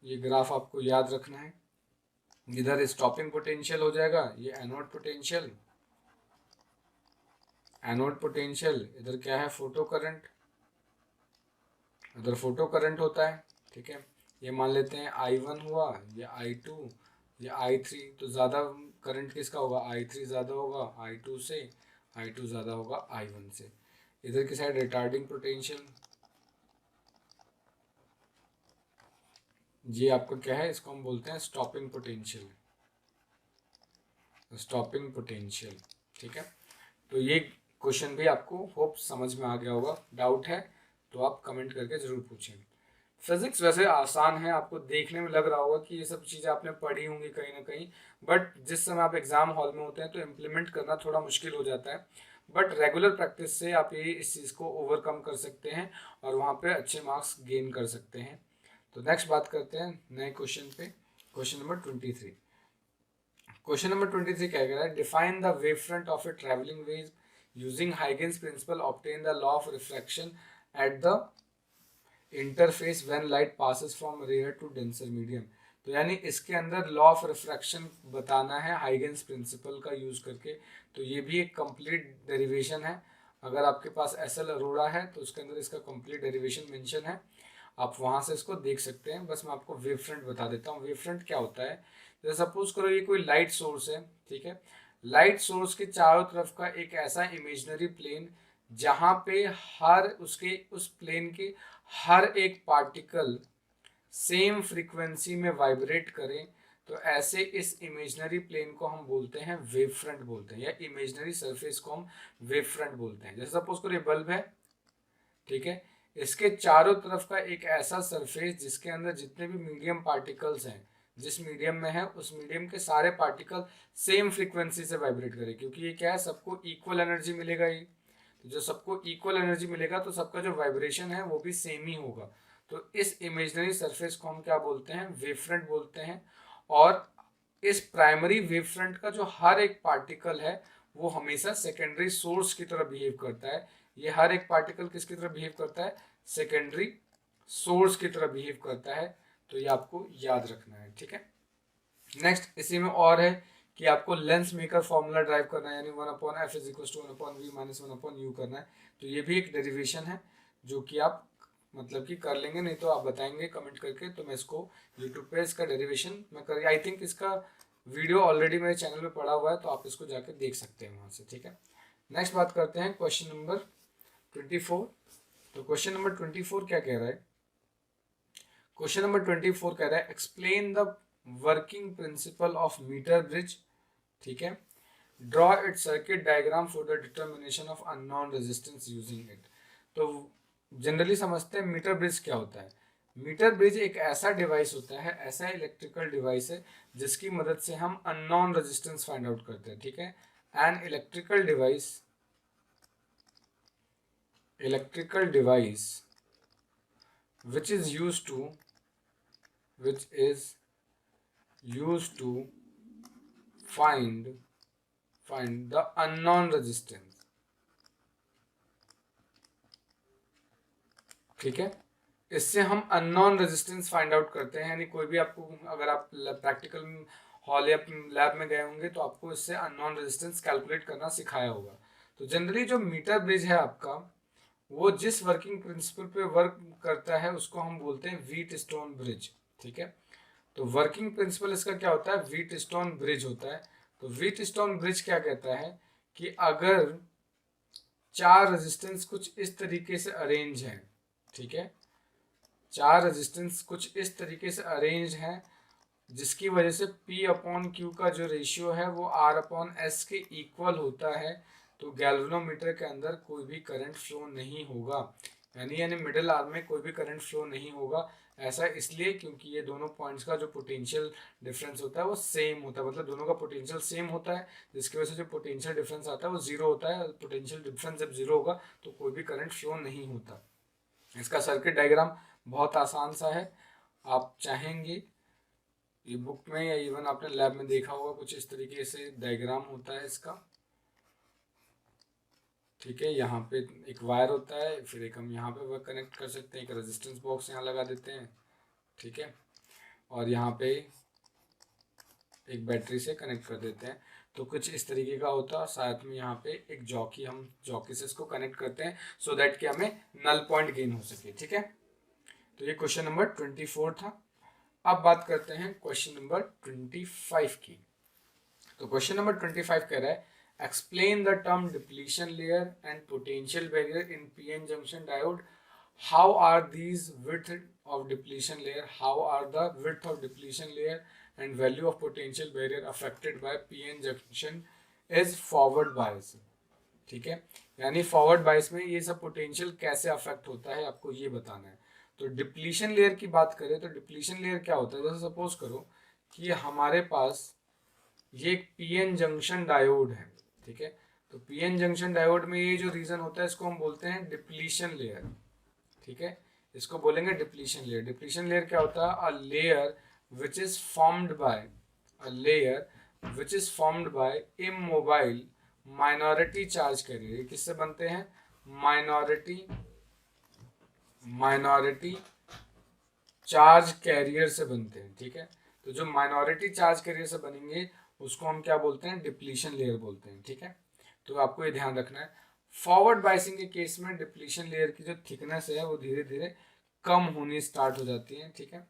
ये ग्राफ आपको याद रखना है। इधर स्टॉपिंग पोटेंशियल हो जाएगा, ये एनोड पोटेंशियल, एनोड पोटेंशियल, इधर क्या है, फोटो करंट, इधर फोटो करंट होता है, ठीक है। ये मान लेते हैं I1 हुआ, ये I2, ये I3। तो ज़्यादा करंट किसका होगा, I3 ज़्यादा होगा I2 से, I2 ज़्यादा होगा I1 से। इधर की साइड रिटार्डिंग पोटेंशियल, ये आपका क्या है, इसको हम बोलते हैं स्टॉपिंग पोटेंशियल, स्टॉपिंग पोटेंशियल, ठीक है। तो ये क्वेश्चन भी आपको होप समझ में आ गया होगा। डाउट है तो आप कमेंट करके ज़रूर पूछें। फिजिक्स वैसे आसान है, आपको देखने में लग रहा होगा कि ये सब चीज़ें आपने पढ़ी होंगी कहीं ना कहीं, बट जिस समय आप एग्जाम हॉल में होते हैं तो इम्प्लीमेंट करना थोड़ा मुश्किल हो जाता है। बट रेगुलर प्रैक्टिस से आप ये इस चीज़ को ओवरकम कर सकते हैं और वहाँ पे अच्छे मार्क्स गेन कर सकते हैं। तो नेक्स्ट बात करते हैं नए क्वेश्चन पे, क्वेश्चन नंबर 23। क्वेश्चन नंबर 23 क्या कह रहा है, define the wave front of a travelling wave using Huygens principle obtain the law of refraction at the interface when light passes from rare to denser medium. तो यानी इसके अंदर law of refraction बताना है हाइगेन्स प्रिंसिपल का use करके। तो ये भी एक कंप्लीट डेरिवेशन है। अगर आपके पास एसएल अरोड़ा है तो उसके अंदर इसका कंप्लीट डेरिवेशन मेंशन है, आप वहां से इसको देख सकते हैं। बस मैं आपको वेव फ्रंट बता देता हूँ। वेव फ्रंट क्या होता है, जैसे सपोज करो ये कोई लाइट सोर्स है, ठीक है। लाइट सोर्स के चारों तरफ का एक ऐसा इमेजिनरी प्लेन जहाँ पे हर उसके उस प्लेन के हर एक पार्टिकल सेम फ्रीक्वेंसी में वाइब्रेट करें, तो ऐसे इस इमेजिनरी प्लेन को हम बोलते हैं वेव फ्रंट बोलते हैं, या इमेजिनरी सरफेस को हम वेव फ्रंट बोलते हैं। जैसे सपोज करो ये बल्ब है, ठीक है, इसके चारों तरफ का एक ऐसा सरफेस जिसके अंदर जितने भी मीडियम पार्टिकल्स हैं, जिस मीडियम में है उस मीडियम के सारे पार्टिकल सेम फ्रीक्वेंसी से वाइब्रेट करें, क्योंकि ये क्या है, सबको इक्वल एनर्जी मिलेगा। ये तो जो सबको इक्वल एनर्जी मिलेगा तो सबका जो वाइब्रेशन है वो भी सेम ही होगा। तो इस इमेजिनरी सरफेस को हम क्या बोलते हैं, वेव फ्रंट बोलते हैं। और इस प्राइमरी वेव फ्रंट का जो हर एक पार्टिकल है वो हमेशा सेकेंडरी सोर्स की तरह बिहेव करता है। ये हर एक पार्टिकल किसकी तरह बिहेव करता है, सेकेंडरी सोर्स की तरह बिहेव करता है। तो ये आपको याद रखना है, ठीक है। नेक्स्ट इसी में और है कि आपको लेंस मेकर फॉर्मूला ड्राइव करना है, यानी 1/f = 1/v - 1/u करना है। तो ये भी एक डेरिवेशन है जो कि आप मतलब कि कर लेंगे, नहीं तो आप बताएंगे कमेंट करके, तो मैं इसको यूट्यूब पे इसका डेरिवेशन मैं कर, आई थिंक इसका वीडियो ऑलरेडी मेरे चैनल पे पड़ा हुआ है, तो आप इसको जाकर देख सकते हैं वहाँ से, ठीक है। नेक्स्ट बात करते हैं क्वेश्चन नंबर 24। तो क्वेश्चन नंबर 24 क्या कह रहा है, क्वेश्चन नंबर 24 कह रहा है explain the working principle of metre bridge, ठीक है। Draw it circuit diagram for the determination of unknown resistance using it. तो जनरली समझते हैं मीटर ब्रिज क्या होता है। मीटर ब्रिज एक ऐसा डिवाइस होता है, ऐसा इलेक्ट्रिकल डिवाइस है जिसकी मदद से हम अननोन रेजिस्टेंस फाइंड आउट करते हैं, ठीक है। An electrical device which is used to find the unknown resistance, ठीक है। इससे हम अननोन रेजिस्टेंस फाइंड आउट करते हैं, यानी कोई भी आपको, अगर आप प्रैक्टिकल हॉल या लैब में गए होंगे तो आपको इससे अननोन रेजिस्टेंस कैलकुलेट करना सिखाया होगा। तो जनरली जो मीटर ब्रिज है आपका, वो जिस वर्किंग प्रिंसिपल पे वर्क करता है उसको हम बोलते हैं व्हीट स्टोन ब्रिज, ठीक है। तो वर्किंग प्रिंसिपल इसका क्या होता है, व्हीट स्टोन ब्रिज होता है। तो व्हीट स्टोन ब्रिज क्या कहता है कि अगर 4 रेजिस्टेंस कुछ इस तरीके से अरेंज हैं, ठीक है, 4 रेजिस्टेंस कुछ इस तरीके से अरेंज हैं जिसकी वजह से P अपॉन Q का जो रेशियो है वो R अपॉन S के इक्वल होता है, तो गैल्वेनोमीटर के अंदर कोई भी करंट फ्लो नहीं होगा। यानी मिडिल आर्म में कोई भी करंट फ्लो नहीं होगा। ऐसा इसलिए क्योंकि ये दोनों पॉइंट्स का जो पोटेंशियल डिफरेंस होता है वो सेम होता है, मतलब दोनों का पोटेंशियल सेम होता है, जिसकी वजह से जो पोटेंशियल डिफरेंस आता है वो जीरो होता है। पोटेंशियल डिफरेंस जब जीरो होगा तो कोई भी करंट फ्लो नहीं होता। इसका सर्किट डायग्राम बहुत आसान सा है, आप चाहेंगे ये बुक में या इवन आपने लैब में देखा होगा, कुछ इस तरीके से डायग्राम होता है इसका, ठीक है। यहाँ पे एक वायर होता है, फिर एक हम यहाँ पे वर्क कनेक्ट कर सकते हैं, एक रेजिस्टेंस बॉक्स यहाँ लगा देते हैं, ठीक है, और यहाँ पे एक बैटरी से कनेक्ट कर देते हैं। तो कुछ इस तरीके का होता है। साथ में यहाँ पे एक जॉकी, हम जॉकी से इसको कनेक्ट करते हैं सो दैट कि हमें नल पॉइंट गेन हो सके, ठीक है। तो ये क्वेश्चन नंबर 24 था। अब बात करते हैं क्वेश्चन नंबर 25 की। तो क्वेश्चन नंबर 25 कह रहा है explain the term depletion layer and potential barrier in PN junction diode. How are these width of depletion layer, how are the width of depletion layer and value of potential barrier affected by PN junction is forward bias, ठीक है। यानी forward bias में ये सब potential कैसे affect होता है आपको ये बताना है। तो डिप्लीशन लेयर की बात करें तो डिप्लीशन लेयर क्या होता है, जैसे सपोज करो कि हमारे पास ये एक पीएन जंक्शन डायोड है, ठीक है। तो पीएन जंक्शन डायोड में ये जो रीजन होता है इसको हम बोलते हैं डिप्लीशन लेयर, ठीक है। इसको बोलेंगे डिप्लीशन लेयर। डिप्लीशन लेयर क्या होता है, a layer which is formed by immobile minority charge carrier. किससे बनते हैं, माइनॉरिटी चार्ज कैरियर से बनते हैं, ठीक है। तो जो माइनॉरिटी चार्ज कैरियर से बनेंगे उसको हम क्या बोलते हैं, डिप्लीशन लेयर बोलते हैं, ठीक है। तो आपको ये ध्यान रखना है। फॉरवर्ड बायसिंग के केस में डिप्लीशन लेयर की जो थिकनेस है वो धीरे धीरे कम होनी स्टार्ट हो जाती है, ठीक है।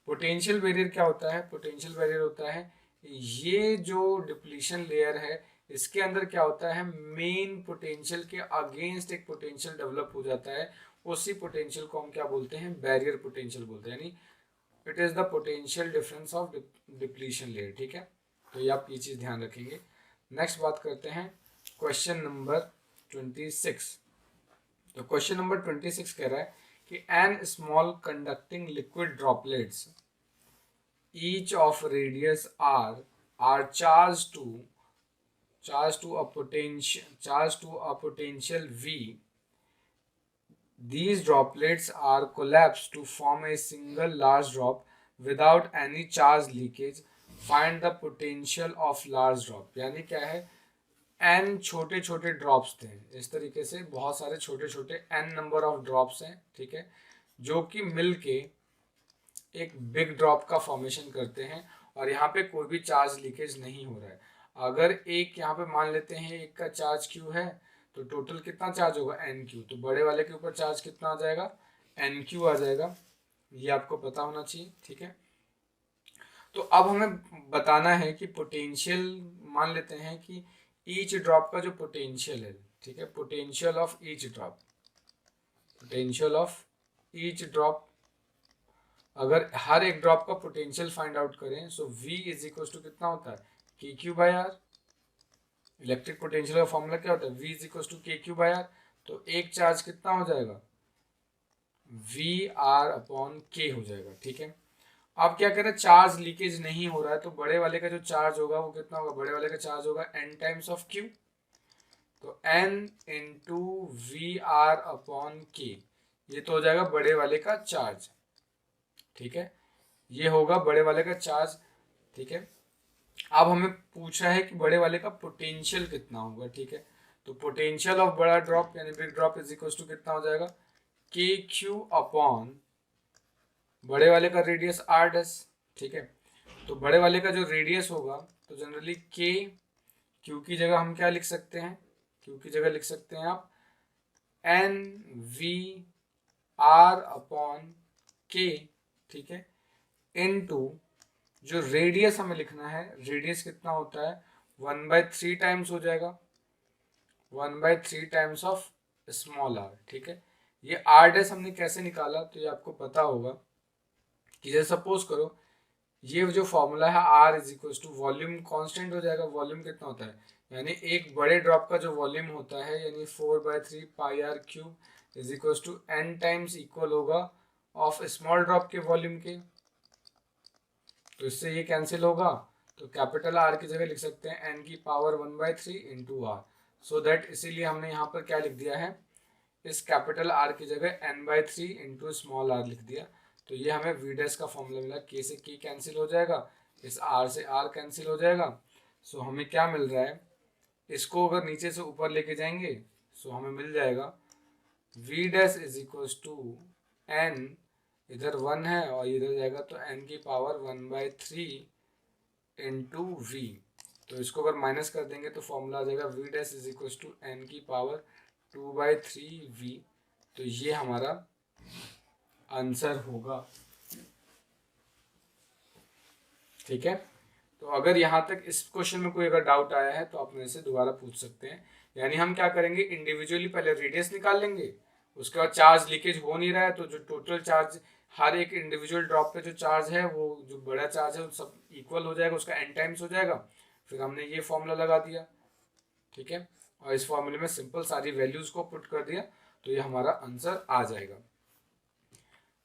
पोटेंशियल बैरियर क्या होता है, पोटेंशियल बैरियर होता है ये जो डिप्लीशन लेयर है इसके अंदर क्या होता है, मेन पोटेंशियल के अगेंस्ट एक पोटेंशियल डेवलप हो जाता है। उसी पोटेंशियल को हम क्या बोलते हैं, बैरियर पोटेंशियल बोलते हैं, यानी it is the potential difference of depletion layer, ठीक है। तो ये आप ये चीज ध्यान रखेंगे। नेक्स्ट बात करते हैं क्वेश्चन नंबर 26। तो क्वेश्चन नंबर 26 कह रहा है कि N small conducting liquid droplets each of radius R charge to a potential V. These droplets are collapsed to form a single large drop without any charge leakage. Find the potential of large drop. यानी क्या है, n छोटे छोटे drops थे, इस तरीके से बहुत सारे छोटे छोटे n नंबर ऑफ ड्रॉप्स हैं, ठीक है, जो कि मिलके एक बिग ड्रॉप का फॉर्मेशन करते हैं और यहाँ पे कोई भी चार्ज लीकेज नहीं हो रहा है। अगर एक यहाँ पे मान लेते हैं एक का चार्ज क्यू है तो टोटल कितना चार्ज होगा, एन क्यू। तो बड़े वाले के ऊपर चार्ज कितना आ जाएगा, एन क्यू आ जाएगा। ये आपको पता होना चाहिए, ठीक है। तो अब हमें बताना है कि पोटेंशियल, मान लेते हैं कि ईच ड्रॉप का जो पोटेंशियल है, ठीक है, पोटेंशियल ऑफ ईच ड्रॉप अगर हर एक ड्रॉप का पोटेंशियल फाइंड आउट करें, so V is equal to कितना होता है, K Q by R. Electric potential का फॉर्मूला क्या होता है, V is equal to K Q by R. तो एक चार्ज कितना हो जाएगा, वी आर अपॉन के हो जाएगा। ठीक है, अब क्या करें, चार्ज लीकेज नहीं हो रहा है, तो बड़े वाले का जो चार्ज होगा वो कितना होगा, बड़े वाले का चार्ज होगा n टाइम्स ऑफ q। तो n into V R upon K, ये तो हो जाएगा बड़े वाले का चार्ज। ठीक है, ये होगा बड़े वाले का चार्ज। ठीक है, अब हमें पूछ रहा है कि बड़े वाले का पोटेंशियल कितना होगा। ठीक है, तो पोटेंशियल ऑफ बड़ा ड्रॉप यानी big drop is equal to कितना हो जाएगा, के क्यू अपॉन बड़े वाले का रेडियस आर डैश। ठीक है, तो बड़े वाले का जो रेडियस होगा, तो जनरली के क्यू की जगह हम क्या लिख सकते हैं, क्यू की जगह लिख सकते हैं आप एन वी आर अपॉन के। ठीक है, इनटू जो रेडियस हमें लिखना है, रेडियस कितना होता है, 1/3 टाइम्स हो जाएगा, 1/3 टाइम्स ऑफ स्मॉल आर। ठीक है, ये आर डैश हमने कैसे निकाला, तो ये आपको पता होगा कि जैसे सपोज करो ये जो फॉर्मूला है R is equal to volume constant हो जाएगा। वॉल्यूम कितना होता है, यानी एक बड़े ड्रॉप का जो वॉल्यूम होता है, यानी 4/3 pi R cube is equal to n times equal होगा ऑफ स्मॉल ड्रॉप के वॉल्यूम के। तो इससे ये कैंसिल होगा, तो कैपिटल आर की जगह लिख सकते हैं n की power 1/3 into R. So that इसीलिए हमने यहाँ पर क्या लिख दिया है, इस कैपिटल आर की जगह n/3 इंटू स्मॉल आर लिख दिया। तो ये हमें वी डैश का फॉर्मूला मिला, के से के कैंसिल हो जाएगा, इस आर से आर कैंसिल हो जाएगा। सो हमें क्या मिल रहा है, इसको अगर नीचे से ऊपर लेके जाएंगे, सो हमें मिल जाएगा V dash is equal to N, इधर 1 है और इधर जाएगा तो n की पावर 1/3 इंटू वी। तो इसको अगर माइनस कर देंगे तो फॉर्मूला आ जाएगा V dash is equal to N की पावर 2/3 वी। तो ये हमारा आंसर होगा। ठीक है, तो अगर यहाँ तक इस क्वेश्चन में कोई अगर डाउट आया है तो आप मेरे से दोबारा पूछ सकते हैं। यानी हम क्या करेंगे, इंडिविजुअली पहले रेडियस निकाल लेंगे, उसके बाद चार्ज लीकेज हो नहीं रहा है तो जो टोटल चार्ज हर एक इंडिविजुअल ड्रॉप पे जो चार्ज है, वो जो बड़ा चार्ज है वो सब इक्वल हो जाएगा, उसका n टाइम्स हो जाएगा। फिर हमने ये फॉर्मूला लगा दिया। ठीक है, और इस फॉर्मूले में सिंपल सारी वैल्यूज को पुट कर दिया, तो ये हमारा आंसर आ जाएगा।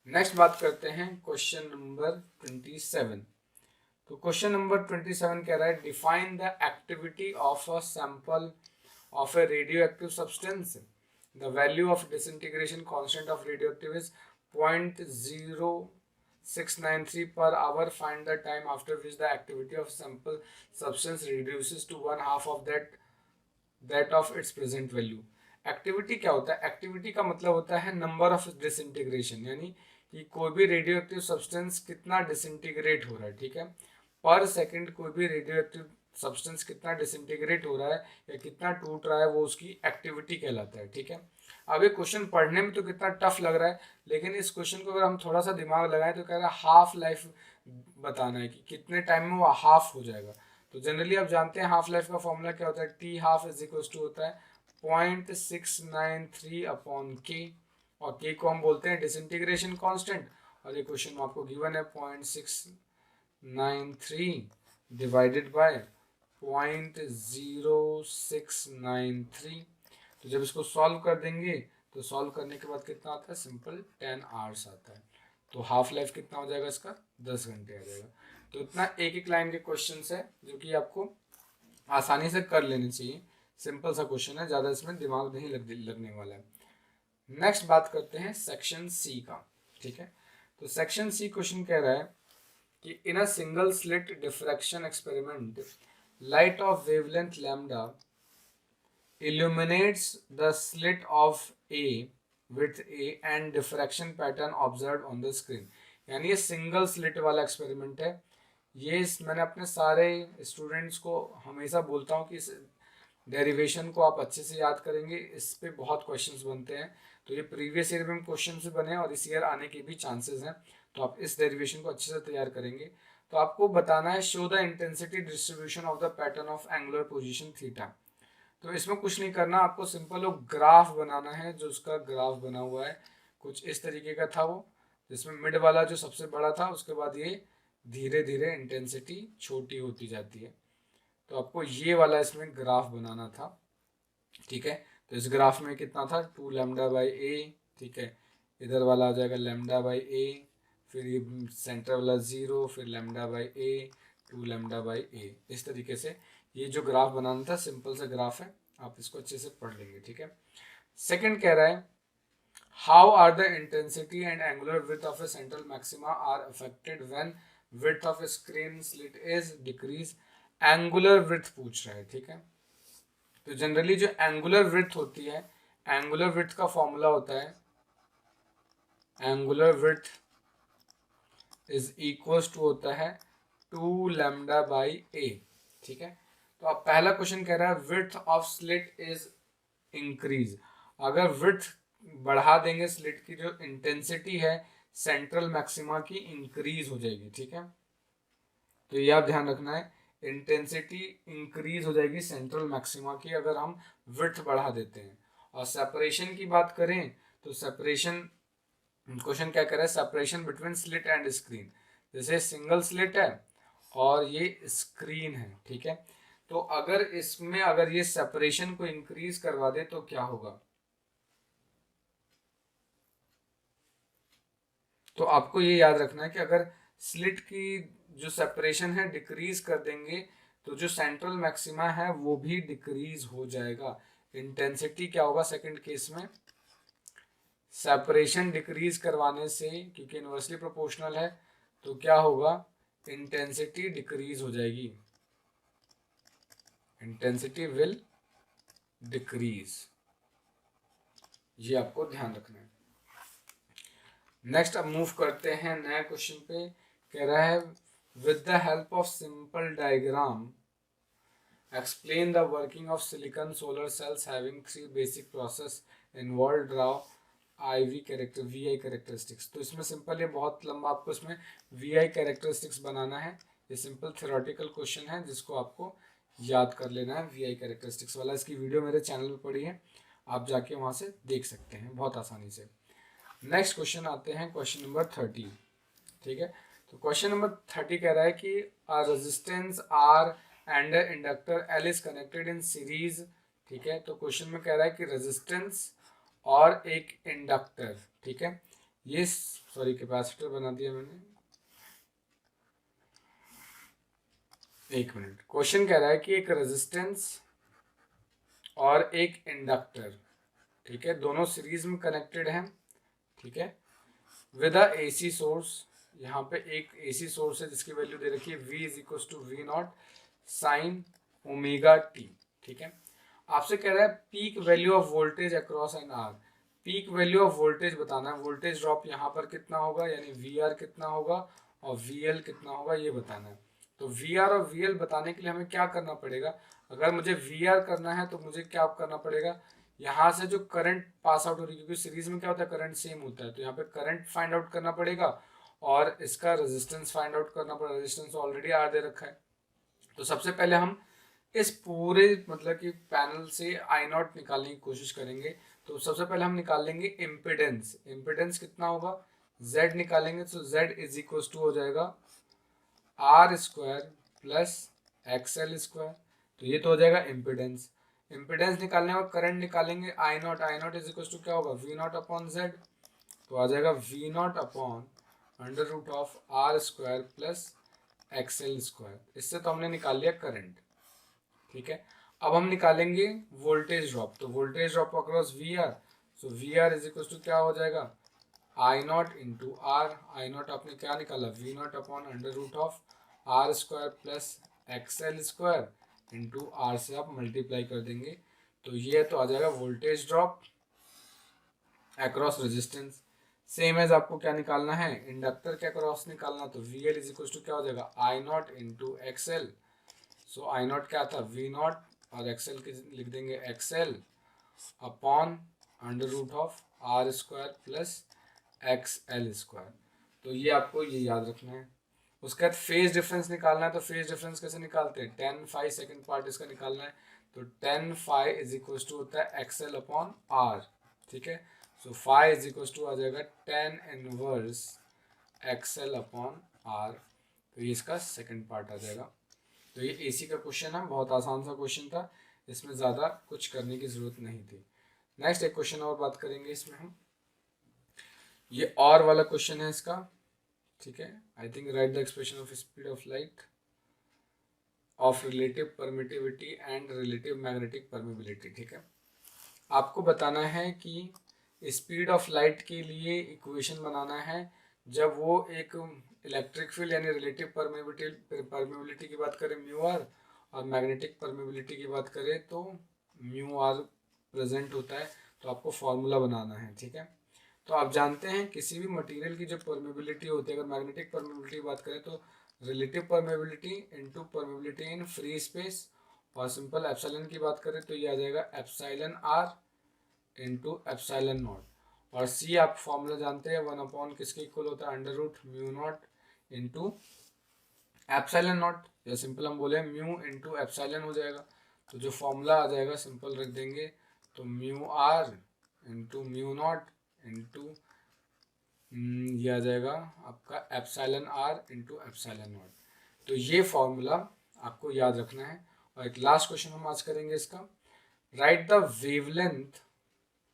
नेक्स्ट बात करते हैं क्वेश्चन नंबर 27। तो क्वेश्चन नंबर 27 कह रहा है, define the activity of a sample of A radio active substance. The value of disintegration constant of radio active is 0.0693 per hour. Find the time after which the activity of sample substance reduces to 1/2 of that of its present value. Activity क्या होता है, activity का मतलब होता है number of disintegration, यानी कि कोई भी रेडियो एक्टिव सब्सटेंस कितना डिसइंटीग्रेट हो रहा है। ठीक है, पर सेकंड कोई भी रेडियो एक्टिव सब्सटेंस कितना डिसइंटीग्रेट हो रहा है या कितना टूट रहा है, वो उसकी एक्टिविटी कहलाता है। ठीक है, अब ये क्वेश्चन पढ़ने में तो कितना टफ लग रहा है, लेकिन इस क्वेश्चन को अगर हम थोड़ा सा दिमाग लगाएं तो कह रहा है हाफ लाइफ बताना है कि कितने टाइम में वो हाफ हो जाएगा। तो जनरली आप जानते हैं हाफ लाइफ का फॉर्मूला क्या होता है, T half is equal to होता है 0.693 अपॉन के, और के को हम बोलते हैं डिसइंटीग्रेशन कांस्टेंट, और ये क्वेश्चन में आपको गिवन है 0.693 डिवाइडेड बाय 0.0693। तो जब इसको सॉल्व कर देंगे तो सॉल्व करने के बाद कितना आता है, सिंपल 10 आवर्स आता है। तो हाफ लाइफ कितना हो जाएगा इसका, 10 घंटे आ जाएगा। तो इतना एक एक लाइन के क्वेश्चंस है जो कि आपको आसानी से कर लेने चाहिए। सिंपल सा क्वेश्चन है, ज़्यादा इसमें दिमाग नहीं लगने वाला है। नेक्स्ट बात करते हैं सेक्शन सी का। ठीक है, तो सेक्शन सी क्वेश्चन कह रहा है कि in a single slit diffraction experiment light of wavelength lambda illuminates the slit of A with A and diffraction pattern observed on the screen। यानी ये सिंगल स्लिट वाला एक्सपेरिमेंट है। ये मैंने अपने सारे स्टूडेंट्स को हमेशा बोलता हूँ कि इस डेरिवेशन को आप अच्छे से याद करेंगे, इस पे बहुत क्वेश्चंस बनते हैं। तो ये प्रीवियस ईयर में क्वेश्चन से बने और इस ईयर आने के भी चांसेस हैं, तो आप इस डेरिवेशन को अच्छे से तैयार करेंगे। तो आपको बताना है, show the intensity distribution of the pattern of angular position theta. तो इसमें कुछ नहीं करना, आपको सिंपल वो ग्राफ बनाना है। जो उसका ग्राफ बना हुआ है कुछ इस तरीके का था वो, जिसमें मिड वाला जो सबसे बड़ा था, उसके बाद ये धीरे धीरे इंटेंसिटी छोटी होती जाती है। तो आपको ये वाला इसमें ग्राफ बनाना था, ठीक है। तो इस ग्राफ में कितना था, 2 लैम्डा बाई ए, ठीक है। इधर वाला आ जाएगा लैम्डा बाई ए, फिर ये सेंटर वाला 0, फिर lambda by a, 2 lambda by a. इस तरीके से ये जो ग्राफ बनाना था, सिंपल सा ग्राफ है, आप इसको अच्छे से पढ़ लेंगे, ठीक है। सेकंड कह रहा है, how are the intensity and angular width of a central maxima are affected when width of a screen slit is decrease. Angular width पूछ रहा है, ठीक है। तो जनरली जो एंगुलर विड्थ होती है, एंगुलर विड्थ का फॉर्मूला होता है, angular width is equals to होता है 2 लैम्डा बाई ए, ठीक है। तो अब पहला क्वेश्चन कह रहा है width of slit is increase. अगर विड्थ बढ़ा देंगे स्लिट की, जो इंटेंसिटी है सेंट्रल मैक्सिमा की इंक्रीज हो जाएगी, ठीक है। तो ये आप ध्यान रखना है, इंटेंसिटी इंक्रीज हो जाएगी सेंट्रल मैक्सिमा की अगर हम विड्थ बढ़ा देते हैं। और सेपरेशन की बात करें तो सेपरेशन, क्वेश्चन क्या कर रहा है, separation between slit and screen. जैसे सिंगल स्लिट है और ये स्क्रीन है, ठीक है। तो अगर इसमें अगर ये सेपरेशन को इंक्रीज करवा दे तो क्या होगा, तो आपको ये याद रखना है कि अगर स्लिट की जो सेपरेशन है डिक्रीज कर देंगे तो जो सेंट्रल मैक्सिमा है वो भी डिक्रीज हो जाएगा। इंटेंसिटी क्या होगा सेकंड केस में, सेपरेशन डिक्रीज करवाने से, क्योंकि इनवर्सली प्रोपोर्शनल है, तो क्या होगा, इंटेंसिटी डिक्रीज हो जाएगी, इंटेंसिटी विल डिक्रीज। ये आपको ध्यान रखना है। नेक्स्ट अब मूव करते हैं नए क्वेश्चन पे। कह रहा है with the help of simple diagram explain the working of silicon solar cells having 3 basic process involve, draw V I characteristics. तो इसमें सिंपल, ये बहुत लंबा आपको इसमें वी आई कैरेक्टरिस्टिक्स बनाना है। ये सिंपल थ्योरेटिकल क्वेश्चन है जिसको आपको याद कर लेना है। वी आई कैरेक्टरिस्टिक्स वाला इसकी वीडियो मेरे चैनल पे पड़ी है, आप जाके वहाँ से देख सकते हैं बहुत आसानी से। नेक्स्ट क्वेश्चन आते हैं क्वेश्चन नंबर 30, ठीक है। तो क्वेश्चन नंबर 30 कह रहा है कि resistance R and inductor L is connected in series, ठीक है। तो क्वेश्चन में कह रहा है कि रेजिस्टेंस और एक इंडक्टर, ठीक है, ये सॉरी कैपेसिटर बना दिया मैंने, एक मिनट। क्वेश्चन कह रहा है कि एक रेजिस्टेंस और एक इंडक्टर, ठीक है, दोनों सीरीज में कनेक्टेड हैं, ठीक है, विद अ एसी सोर्स। यहाँ पे एक एसी सोर्स है जिसकी वैल्यू दे रखी है V is equal to V naught sine omega T, ठीक है। आपसे कह रहा है peak value of voltage across an R. Peak value of voltage बताना है, वोल्टेज ड्रॉप यहाँ पर कितना होगा, यानी वी आर कितना होगा और वी एल कितना होगा, ये बताना है। तो वी आर और वी एल बताने के लिए हमें क्या करना पड़ेगा, अगर मुझे वी आर करना है तो मुझे क्या करना पड़ेगा, यहाँ से जो करंट पास आउट हो रही है, क्योंकि सीरीज में क्या होता है करंट सेम होता है, तो यहाँ पे करंट फाइंड आउट करना पड़ेगा और इसका रेजिस्टेंस फाइंड आउट करना पड़ेगा। रेजिस्टेंस ऑलरेडी आर दे रखा है। तो सबसे पहले हम इस पूरे मतलब कि पैनल से आई नॉट निकालने की कोशिश करेंगे। तो सबसे पहले हम निकाल लेंगे इम्पिडेंस। इम्पिडेंस कितना होगा, Z निकालेंगे, तो Z इज इक्वल टू हो जाएगा R square plus XL square. तो ये तो हो जाएगा इम्पिडेंस। इम्पिडेंस निकालने और करंट निकालेंगे I naught is equal to क्या होगा, वी नॉट अपॉन जेड। तो आ जाएगा V naught upon under root of R square plus XL square. इससे तो हमने निकाल लिया करंट, ठीक है। अब हम निकालेंगे वोल्टेज ड्रॉप। तो voltage drop across V R, so V R is equal to क्या हो जाएगा, I naught into R. I naught आपने क्या निकाला, V naught upon under root of R square plus XL square into R से आप multiply कर देंगे। तो ये तो आ जाएगा voltage drop across resistance. Same as आपको क्या निकालना है, इंडक्टर के अक्रॉस निकालना। तो V L is equal to क्या हो जाएगा, I naught into X L. So I naught क्या था, वी नॉट, और एक्सएल के लिख देंगे X L upon under root of R square plus X L square. तो ये आपको ये याद रखना है। उसके बाद फेज डिफरेंस निकालना है। तो फेज डिफरेंस कैसे निकालते हैं, टेन फाई सेकेंड पार्ट इसका निकालना है। तो tan phi is equal to होता है एक्सएल अपॉन आर, ठीक है। So phi is equal to आ जाएगा 10 इनवर्स XL अपॉन R। तो ये इसका सेकंड पार्ट आ जाएगा। तो ये AC का क्वेश्चन है, बहुत आसान सा क्वेश्चन था, इसमें ज़्यादा कुछ करने की ज़रूरत नहीं थी। नेक्स्ट एक क्वेश्चन और बात करेंगे इसमें हम, ये और वाला क्वेश्चन है इसका, ठीक है। I think right the expression of speed of light of relative permittivity and relative magnetic permeability, ठीक है। आपको बताना है कि स्पीड ऑफ लाइट के लिए इक्वेशन बनाना है जब वो एक इलेक्ट्रिक फील्ड यानी रिलेटिव परमेबिलिटी की बात करें म्यू आर, और मैग्नेटिक परमेबिलिटी की बात करें तो म्यू आर प्रेजेंट होता है। तो आपको फॉर्मूला बनाना है, ठीक है। तो आप जानते हैं किसी भी मटेरियल की जो परमेबिलिटी होती है, अगर मैग्नेटिक परमेबिलिटी की बात करें तो relative permeability into permeability in free space, और सिंपल एप्सिलॉन की बात करें तो ये आ जाएगा epsilon R into epsilon naught. और सी आप फॉर्मूला जानते हैं, 1 अपॉन किसके इक्वल होता है, under root mu naught into epsilon naught, या सिंपल हम बोले म्यू इंटू एप्सिलॉन हो जाएगा। तो जो फॉर्मूला आ जाएगा सिंपल रख देंगे, तो mu R into mu naught into ये आ जाएगा आपका epsilon R into epsilon naught. तो ये फॉर्मूला आपको याद रखना है। और एक लास्ट क्वेश्चन हम आज करेंगे इसका, right the wavelength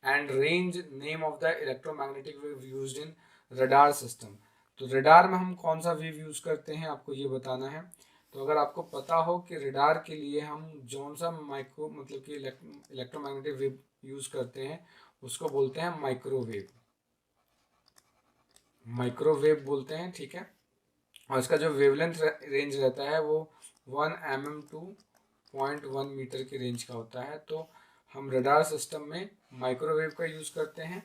and range name of the electromagnetic wave used in radar system. तो रडार में हम कौन सा वेव यूज करते हैं आपको ये बताना है। तो अगर आपको पता हो कि रडार के लिए हम जौन सा माइक्रो मतलब कि इलेक्ट्रोमैग्नेटिक वेव यूज करते हैं उसको बोलते हैं माइक्रोवेव, माइक्रोवेव बोलते हैं, ठीक है। और इसका जो वेवलेंथ रेंज रहता है वो 1 mm टू 0.1 मीटर की रेंज का होता है। तो हम रडार सिस्टम में माइक्रोवेव का यूज़ करते हैं,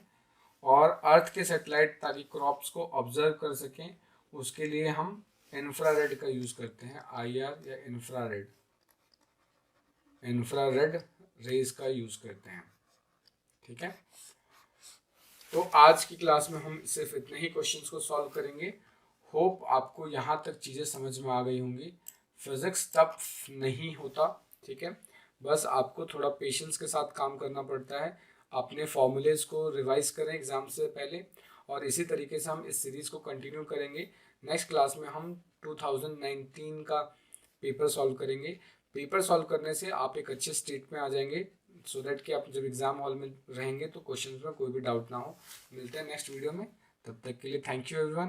और अर्थ के सैटेलाइट ताकि क्रॉप्स को ऑब्जर्व कर सकें उसके लिए हम इंफ्रारेड का यूज़ करते हैं, IR या इंफ्रारेड रेज का यूज़ करते हैं, ठीक है। तो आज की क्लास में हम सिर्फ इतने ही क्वेश्चंस को सॉल्व करेंगे। होप आपको यहाँ तक चीज़ें समझ में आ गई होंगी। फिजिक्स टफ नहीं होता, ठीक है, बस आपको थोड़ा पेशेंस के साथ काम करना पड़ता है। अपने फॉर्मूलेज को रिवाइज करें एग्जाम से पहले, और इसी तरीके से हम इस सीरीज़ को कंटिन्यू करेंगे। नेक्स्ट क्लास में हम 2019 का पेपर सॉल्व करेंगे। पेपर सॉल्व करने से आप एक अच्छे स्टेट में आ जाएंगे, सो दैट कि आप जब एग्जाम हॉल में रहेंगे तो क्वेश्चन में कोई भी डाउट ना हो। मिलते हैं नेक्स्ट वीडियो में, तब तक के लिए थैंक यू एवरीवन।